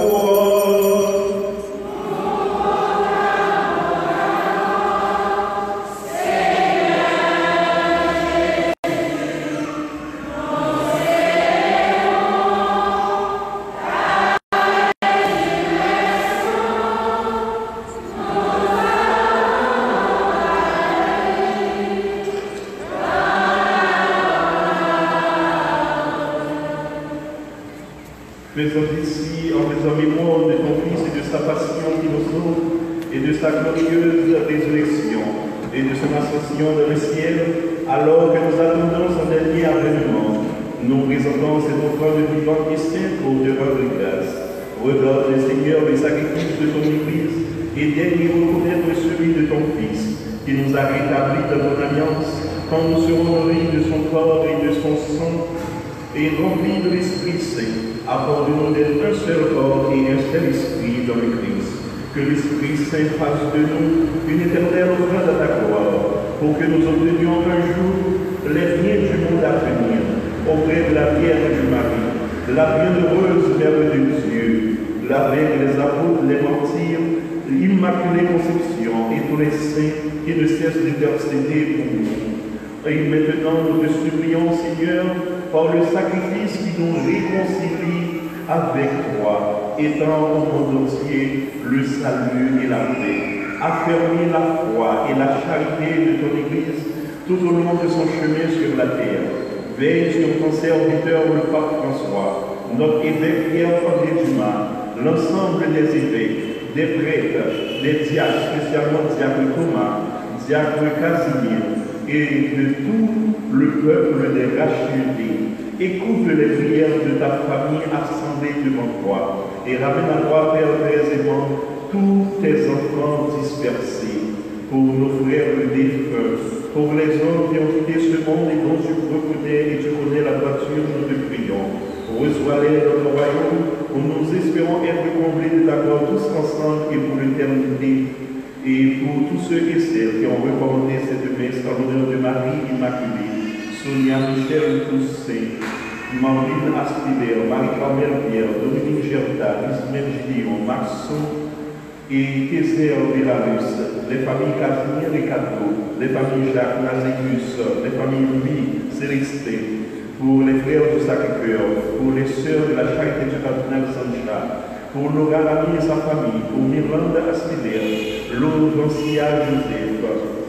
Faisons ici, en faisant mémoire de ton Fils et de sa passion qui nous sauve, et de sa glorieuse résurrection, et de son ascension dans le ciel, alors que nous attendons son dernier avènement, nous présentons cette offrande vivante et sainte pour te rendre grâce. Regarde, Seigneur, les sacrifices de ton Église, et daigne reconnaître celui de ton Fils, qui nous a rétablis dans ton alliance, quand nous serons nourris de son corps et de son sang, et remplis de l'Esprit Saint. Accorde-nous d'être un seul corps et un seul esprit dans le Christ. Que l'Esprit Saint fasse de nous une éternelle offrande à ta gloire, pour que nous obtenions un jour les biens du monde à venir, auprès de la Vierge Marie, la bienheureuse Mère de Dieu, la Vierge, les apôtres, les martyrs, l'Immaculée Conception et tous les saints qui ne cessent d'intercéder pour nous. Et maintenant, nous te supplions, Seigneur, par le sacrifice qui nous réconcilie avec toi, étend au monde entier le salut et la paix. Affermis la foi et la charité de ton Église tout au long de son chemin sur la terre. Veille sur ton serviteur, le pape François, notre évêque Pierre-André Dumas, l'ensemble des évêques, des prêtres, des diacres, spécialement diacre Thomas, diacre Casimir, et de tout le peuple des rachetés. Écoute les prières de ta famille assemblée devant toi et ramène à toi, Père très aimant, tous tes enfants dispersés, pour nos frères défunts, pour les hommes qui ont quitté ce monde et dont tu connais la voiture, nous te prions. Reçois-les dans ton royaume, où nous espérons être comblés de ta gloire tous ensemble et pour l'éternité. Et pour tous ceux et celles qui ont recommandé cette messe en l'honneur de Marie Immaculée, Sonia Michel Toussaint, Marine Astiver, Marie-Carmel Pierre, Dominique Gerta, Ismaël Gideon, Maxon et Kézer Bélarus, les familles Casimir et Cadeau, les familles Jacques Nazéus, les familles Louis, Célestin, pour les frères du Sacré-Cœur, pour les sœurs de la Charité du Cardinal Sancha, pour Laura Lamy et sa famille, pour Miranda Astiver, Laurencia Joseph,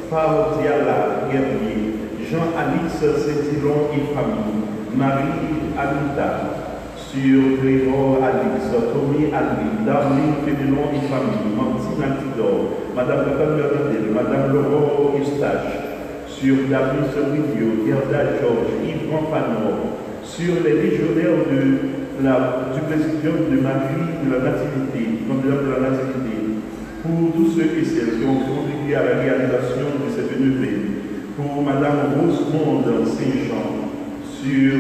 Fao Diala Guerrier, Jean-Alix Saint-Hilon et famille, Marie Anita, sur Grégoire Alix, Tommy Ali, Darlene Fédélon et famille, Martine Altidor, Madame Nathan Bernadette, Madame Laurent Eustache, sur David Sobridio, Gerda Georges, Yves Rampanor, sur les légionnaires du Présidium de Marie de la Nativité, de la Nativité, pour tous ceux et celles qui ont contribué à la réalisation de cette neuvaine, pour Madame Rosemonde Saint-Jean, sur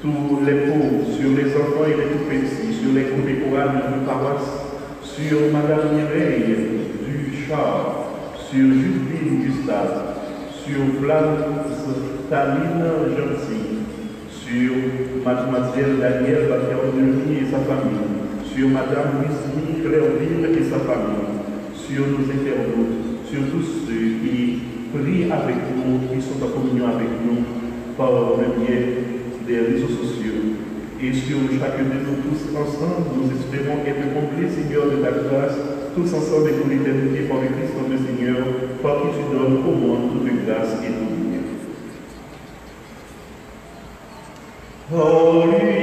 tous les pauvres, sur les enfants et les tout-petits, sur les contemporains de paroisse, sur Madame Mireille du Char, sur Justine Gustave, sur Taline Gentil, sur Mademoiselle Danielle Bacardoni et sa famille, sur Madame Lucie Clairville et sa famille, sur nos internautes, sur tous ceux qui prient avec nous, qui sont en communion avec nous par le biais des réseaux sociaux. Et sur chacun de nous tous ensemble, nous espérons être comblés, Seigneur, de ta grâce, tous ensemble et pour l'éternité, par le Christ notre Seigneur, par qui tu donnes au monde toute grâce et tout bien. En lui,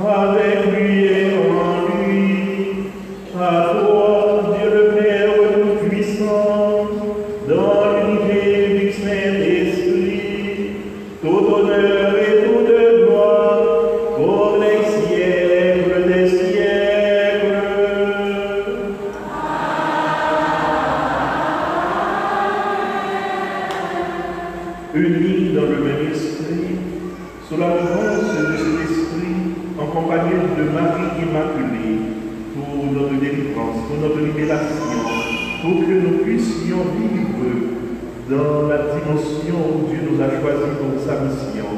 avec lui et en lui, à toi, Dieu le Père Tout-Puissant, dans l'unité du Saint-Esprit, tout honneur et toute gloire, pour les siècles des siècles. Unis dans le même esprit, sous la mouvance de cet esprit, en compagnie de Marie Immaculée, pour notre délivrance, pour notre libération, pour que nous puissions vivre dans la dimension où Dieu nous a choisis pour sa mission,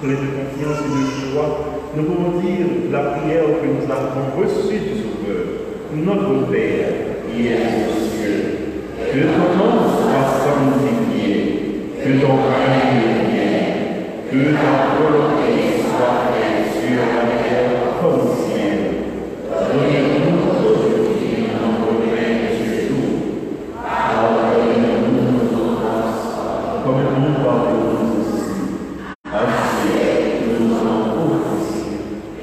plein de confiance et de joie. Nous pouvons dire la prière que nous avons reçue du Sauveur, notre Père, qui est aux cieux, que ton nom soit sanctifié, que ton règne vienne, que ta volonté soit faite sur la terre comme au ciel. Donnez-nous aujourd'hui notre pain de ce jour. Pardonnez-nous nos offenses, comme nous pardonnons aussi à ceux qui nous ont offensés.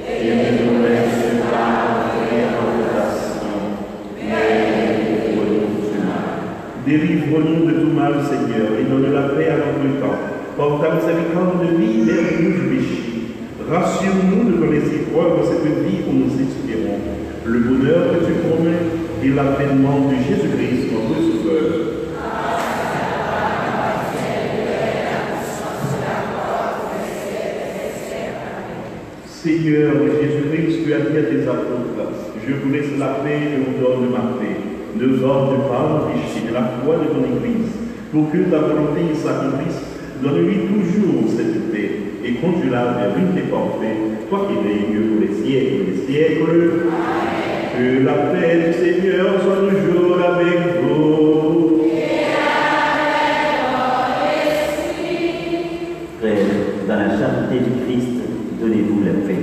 Et ne nous laisse pas entrer en tentation, mais délivre-nous du mal. Délivre-nous de tout mal, Seigneur, et donne la paix à notre temps. Par ta miséricorde de vie, libère-nous du péché. Rassure-nous devant les épreuves de cette vie où nous espérons le bonheur que tu promets et l'avènement de Jésus-Christ, notre Sauveur. Seigneur Jésus-Christ, tu as dit à tes apôtres, je vous laisse la paix, je vous donne ma paix. Ne vorde pas l'empêcher de la foi de ton Église, pour que ta volonté s'accomplisse. Donne-lui toujours cette paix, et conduis-la vers l'unité parfaite, toi qui règnes pour les siècles des siècles. Que la paix du Seigneur soit toujours avec vous. Frères, dans la charité du Christ, donnez-vous la paix.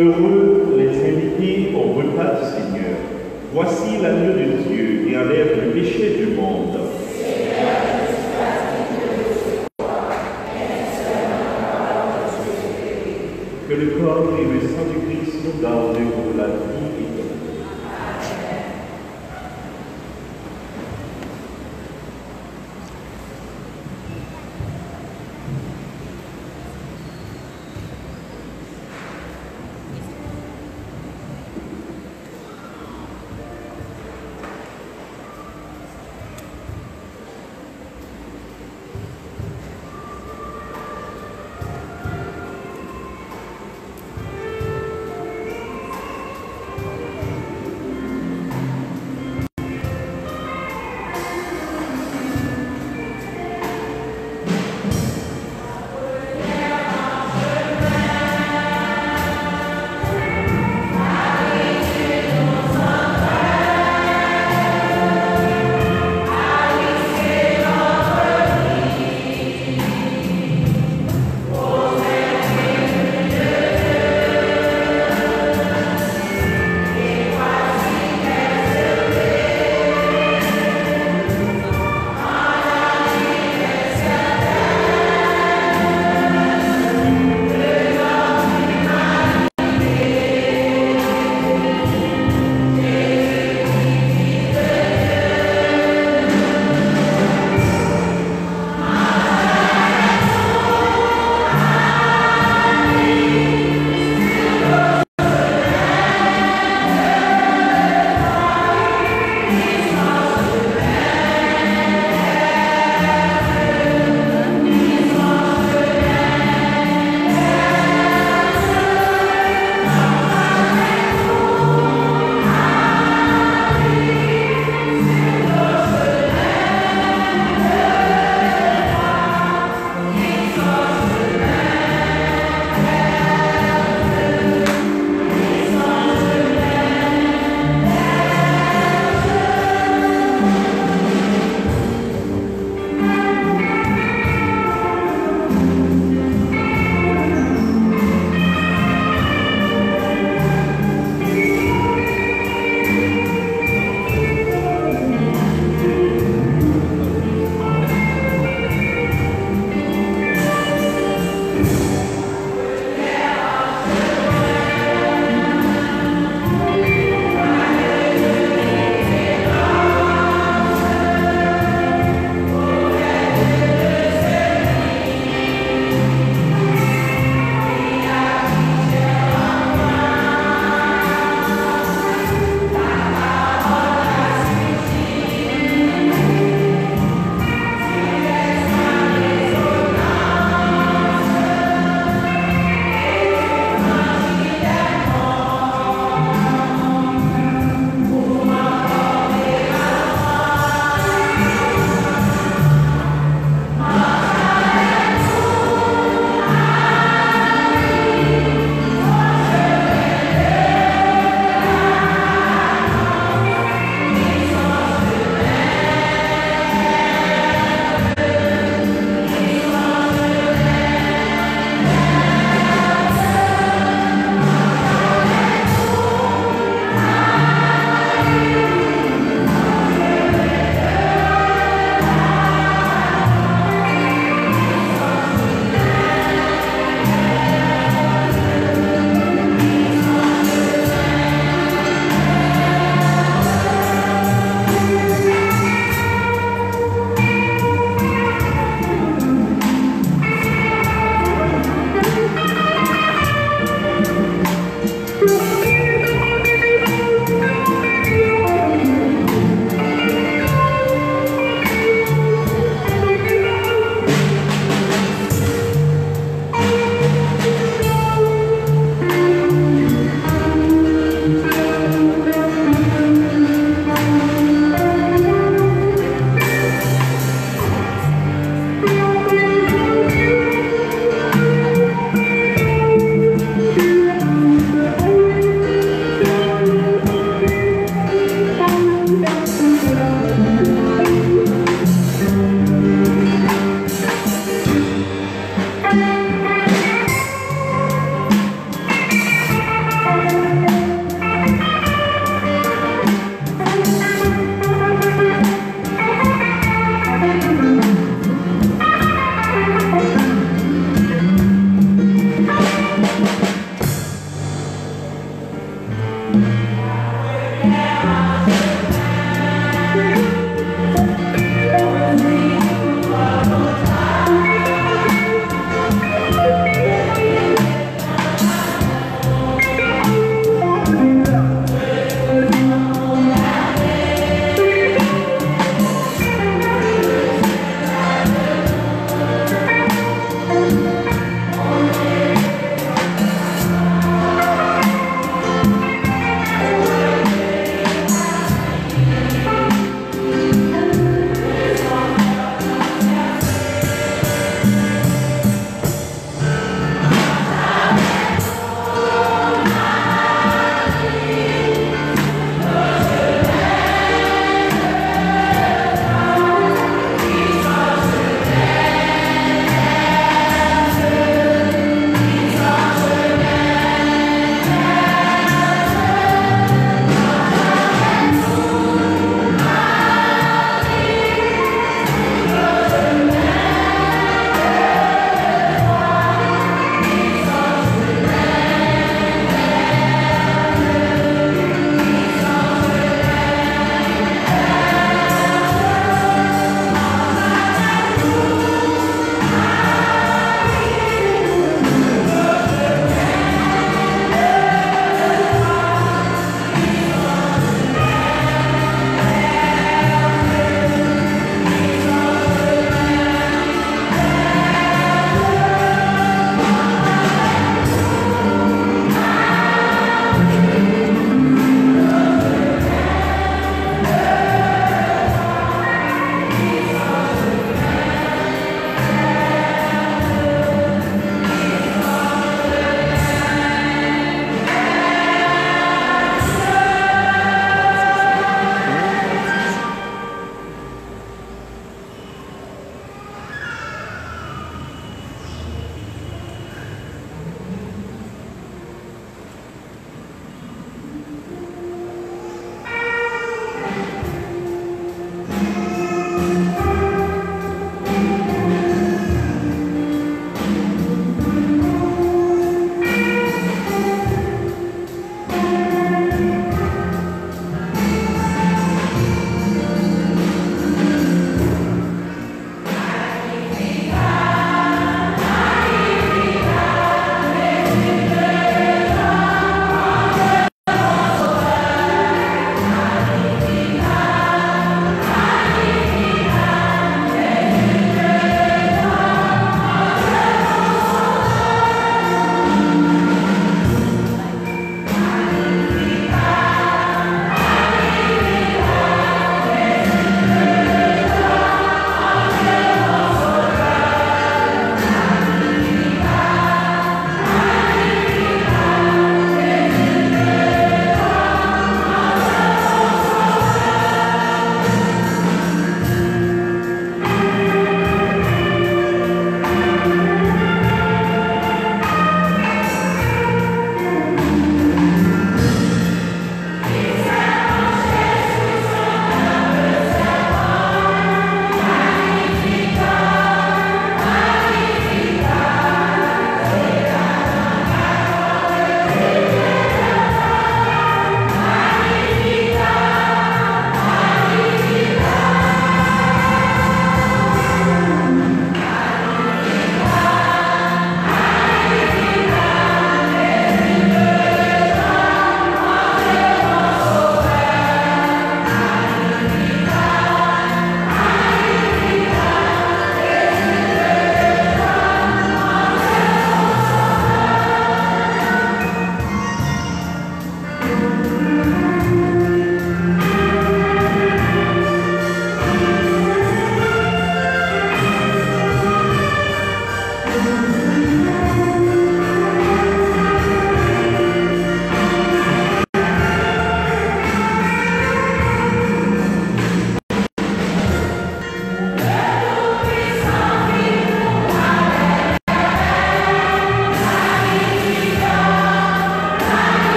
Heureux les invités au repas du Seigneur. Voici l'agneau de Dieu qui enlève le péché du monde. Que le corps et le sang du Christ nous gardent pour la vie éternelle.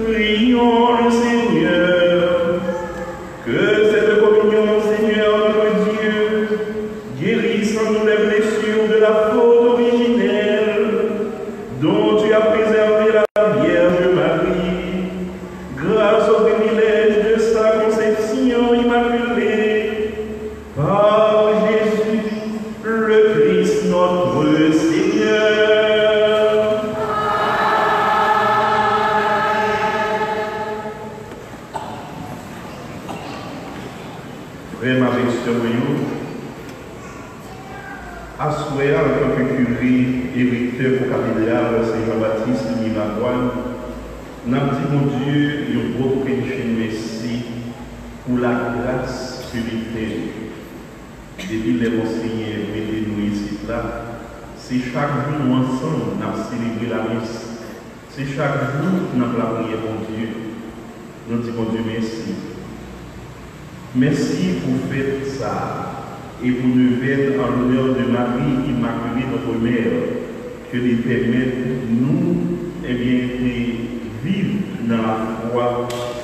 Prions le Seigneur. Que cette communion, Seigneur notre Dieu, guérisse en nous les blessures de la faute originelle dont tu as préservé la Vierge Marie, grâce au privilège de sa conception immaculée, par Jésus, le Christ notre Seigneur. Frère avec ce moyen, assoyé en tant que curé et recteur pour cathédrale Saint-Jean-Baptiste de Miragoine, nous dit mon Dieu, un beau merci pour la grâce spirituelle. Depuis les monseigneurs mettez-nous ici là, c'est chaque jour nous ensemble nous célébrons la messe. C'est chaque jour nous avons la prière mon Dieu. Nous disons mon Dieu merci. Merci pour faire ça et pour nous faire en l'honneur de Marie Immaculée, notre mère, que les permettre nous de vivre dans la foi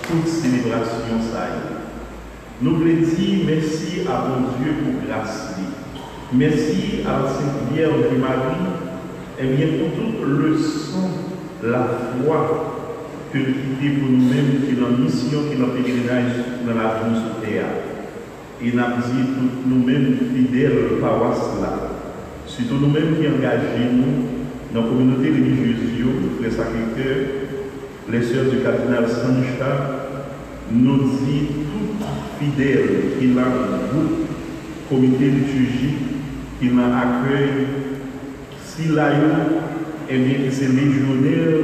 toute célébration ça. Nous voulons dire merci à mon Dieu pour grâce. Merci à la Sainte Vierge Marie pour toute leçon, la foi que nous quittons pour nous-mêmes, qui est la mission, qui est notre pèlerinage dans la vie sur terre. Et nous avons dit tous nous-mêmes fidèles paroisse là. Surtout nous-mêmes qui engagons dans la communauté religieuse, les Sacré-Cœur, les sœurs du cardinal Sancha, nous dit tout fidèles qui a un groupe, comité liturgique, qui a accueil, si là, et bien que c'est légionnaire,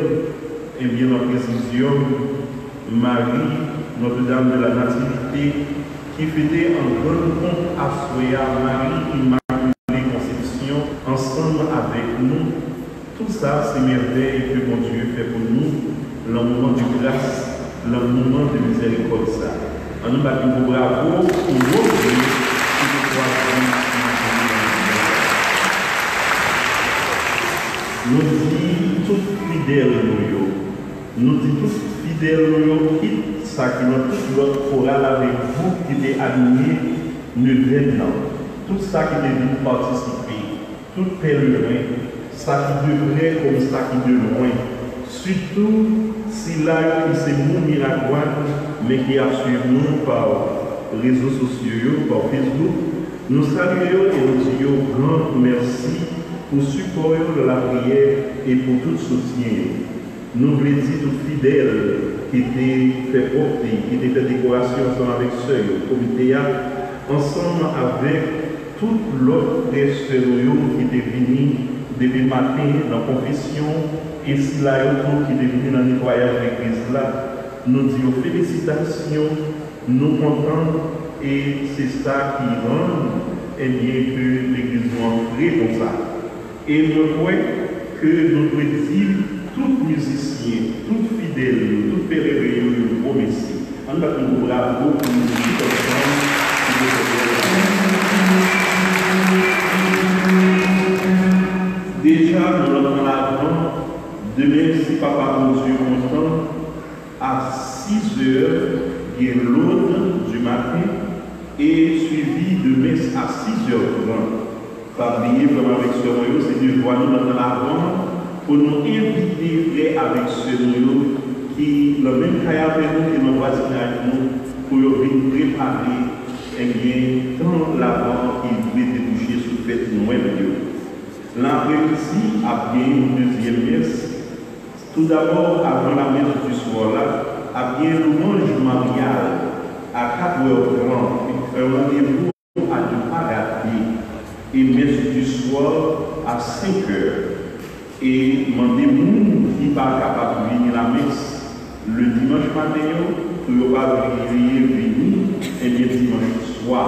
et bien notre précision, Marie, Notre-Dame de la Nativité, qui fêtait en grande pompe à Soya, Marie Immaculée Conception, ensemble avec nous. Tout ça, c'est merveille que mon Dieu fait pour nous, le moment de grâce, le moment de miséricorde. En nous battons bravo pour notre Dieu qui nous croit. Nous disons tous fidèles, nous disons tous fidèles, quitte ça qui nous tout notre chorale avec vous qui est aligné, ne vienne tout ça qui est venu participer, tout pèlerin, ça qui devrait comme ça qui de loin, surtout si là qui c'est mon Miragoine, mais qui a suivi nous par réseaux sociaux, par Facebook, nous saluons et nous disons grand merci pour support de la prière et pour tout soutien. Nous voulons dire tout fidèles qui étaient fait porter, qui étaient fait décoration ensemble avec ceux au comité, ensemble avec toute l'autre sœurs qui étaient venus depuis le matin dans la confession, et si là qui étaient venus dans le nettoyage de l'église là. Nous disons félicitations, nous comptons, et c'est ça qui rend que l'église soit entrée comme ça. Et je crois que nous devons dire tout musicien, tout fidèle, tout pèlerin, nous remercie. On va nous bravo pour nous dire déjà, nous l'avons l'avant, demain, si Papa mon Dieu content, à 6 heures, il y a l'aune du matin et suivi de messe à 6h30. Pas oublier vraiment avec ce noyau, c'est de voir nous dans l'avant pour nous inviter frères avec ce noyau qui, le même cas avec nous, qui nous voisinage nous, pour venir préparer, eh bien, dans l'avant, il voulait déboucher sur le fait de Noël. L'après-midi a bien une deuxième messe. Tout d'abord, avant la messe du soir là, a bien louange mariale à 4h30, un rendez-vous à ne pas rater. Et messe du soir à 5h. Et demandez-nous qui n'est pas capable de venir à la messe le dimanche matin, pour ne pas venir, et bien dimanche soir,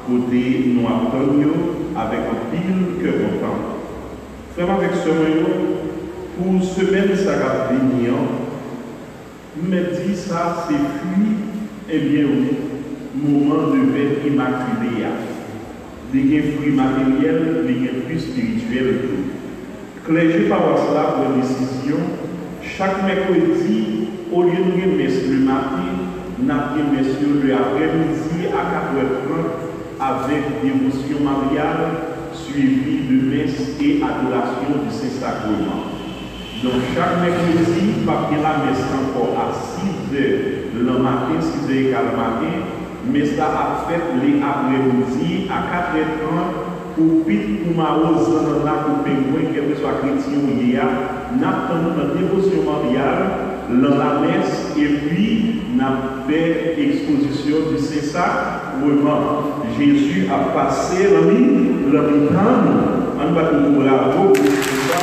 côté nous attendons avec un pile que content. Frère avec ce moyen, pour semaine ça va venir, me dit ça, c'est puis, eh bien, moment de veille immaculé. Des gains fruits matériels, des gains fruits spirituels. Clergé par cela pour une décision, Chaque mercredi, au lieu de messe le matin, nous avons messe le après-midi à 4h30 avec dévotion mariale suivie de messe et adoration du Saint-Sacrement. Donc chaque mercredi, pas la messe encore à 6h le matin, 6h le matin, mais ça a fait les après-midi à 4h30 pour vite pour ma rose pour pingouin, quel que soit chrétien ou yéa, nous avons notre dévotion mariale dans la messe et puis nous avons fait exposition du Saint-Sacrement. Jésus a passé le temps, on va nous bravo pour ça.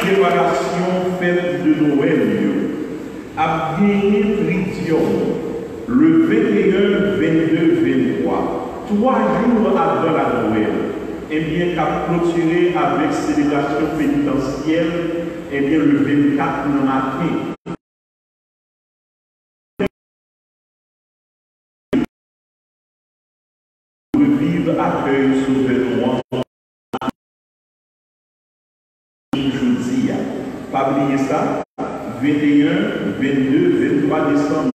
Préparation fête de Noël a gagné Tridion le 21, 22, 23, 3 jours avant la Noël. Eh bien, qu'a clôturé avec célébration pénitentielle, eh bien, le 24 le matin. Vivre accueil sauveur jeudi. Pas oublier ça. 21, 22, 23 décembre.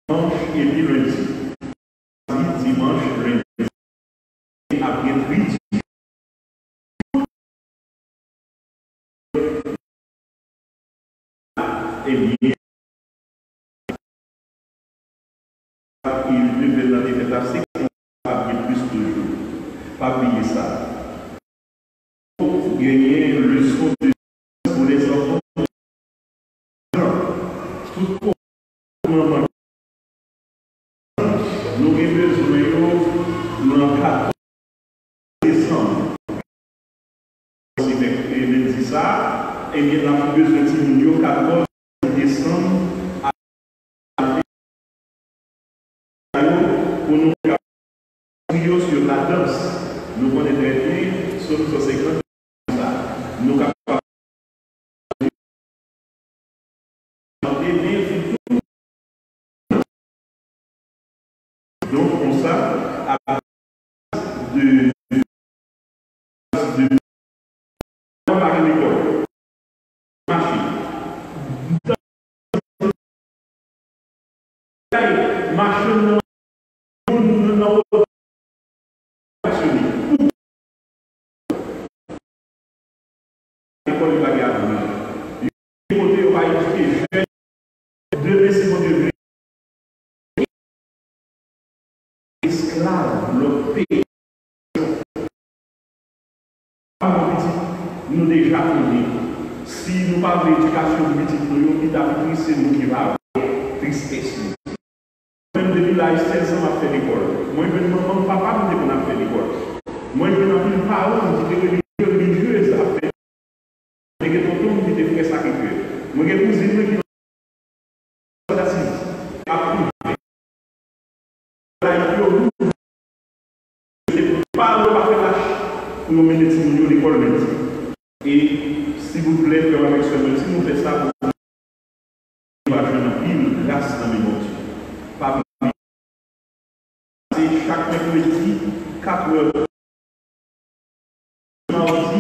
Dimanche et puis lundi. Dimanche, lundi. Après midi. Eh bien, il devait dans les fêtes pas plus toujours. Pas oublier ça. Pour gagner le son de pour les enfants. Tout moment. Nous avons besoin de 14 décembre. Si vous dit ça, et bien, nous avons besoin de 14 décembre. Pour nous prier sur la danse, nous connaissons très bien sur 50. Nous capables donc comme ça, à partir de l'école, machine, nous déjà fini. Si nous parlons d'éducation politique, c'est nous qui va avoir tristesse. Même depuis là, 16 ans, à faire l'école. Moi, je ne me papa me dit qu'on a fait l'école. Moi, je n'ai plus parents qui étaient religieuses à faire. Mais que tonton me dit de faire sacrifier. Moi, j'ai cousine qui pour nous mener à l'école médecine. Et s'il vous plaît, faire avec ce médecin, nous faisons ça pour nous faire une ville grâce à mes mots. Pas c'est chaque mercredi, 4 heures. Mardi,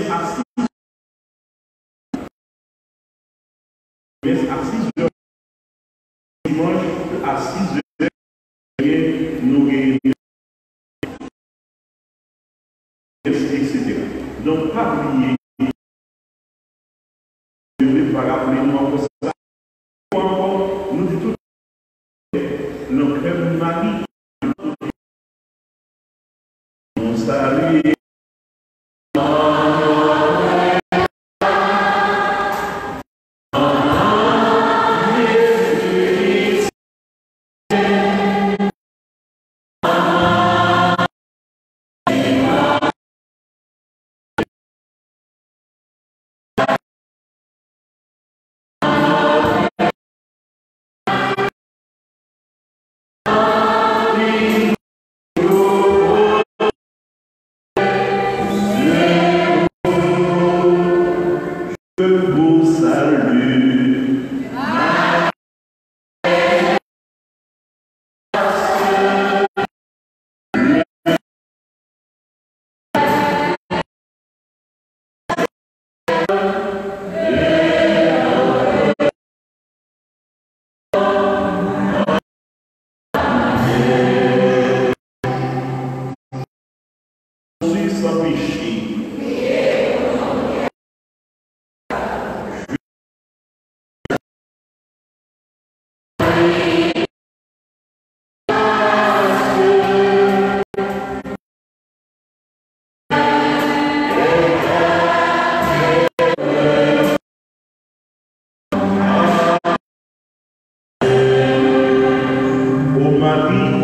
à 6 heures. Dimanche, à 6 heures, nous réunissons. Etc. Donc, pas oublier, je vais pas rappeler nous encore ça. Encore, nous disons tout le cœur de Marie. On salue. Sans péché. Au mari,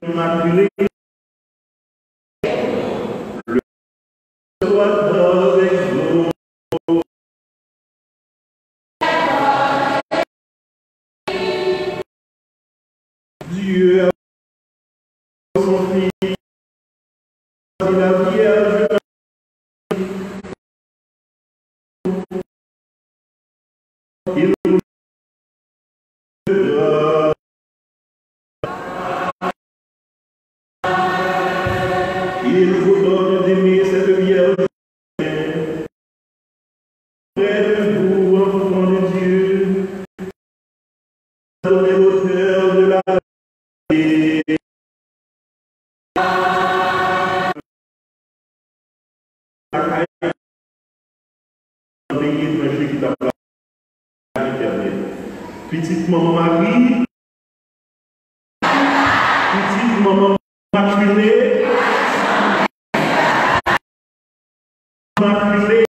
immaculé, le soit avec vous. Dieu a son Fils, la Vierge, il vous il vous donne d'aimer cette Vierge près de vous, enfant de Dieu, donnez l'auteur de la vie. Petite maman Marie, petite maman Immaculée, Immaculée,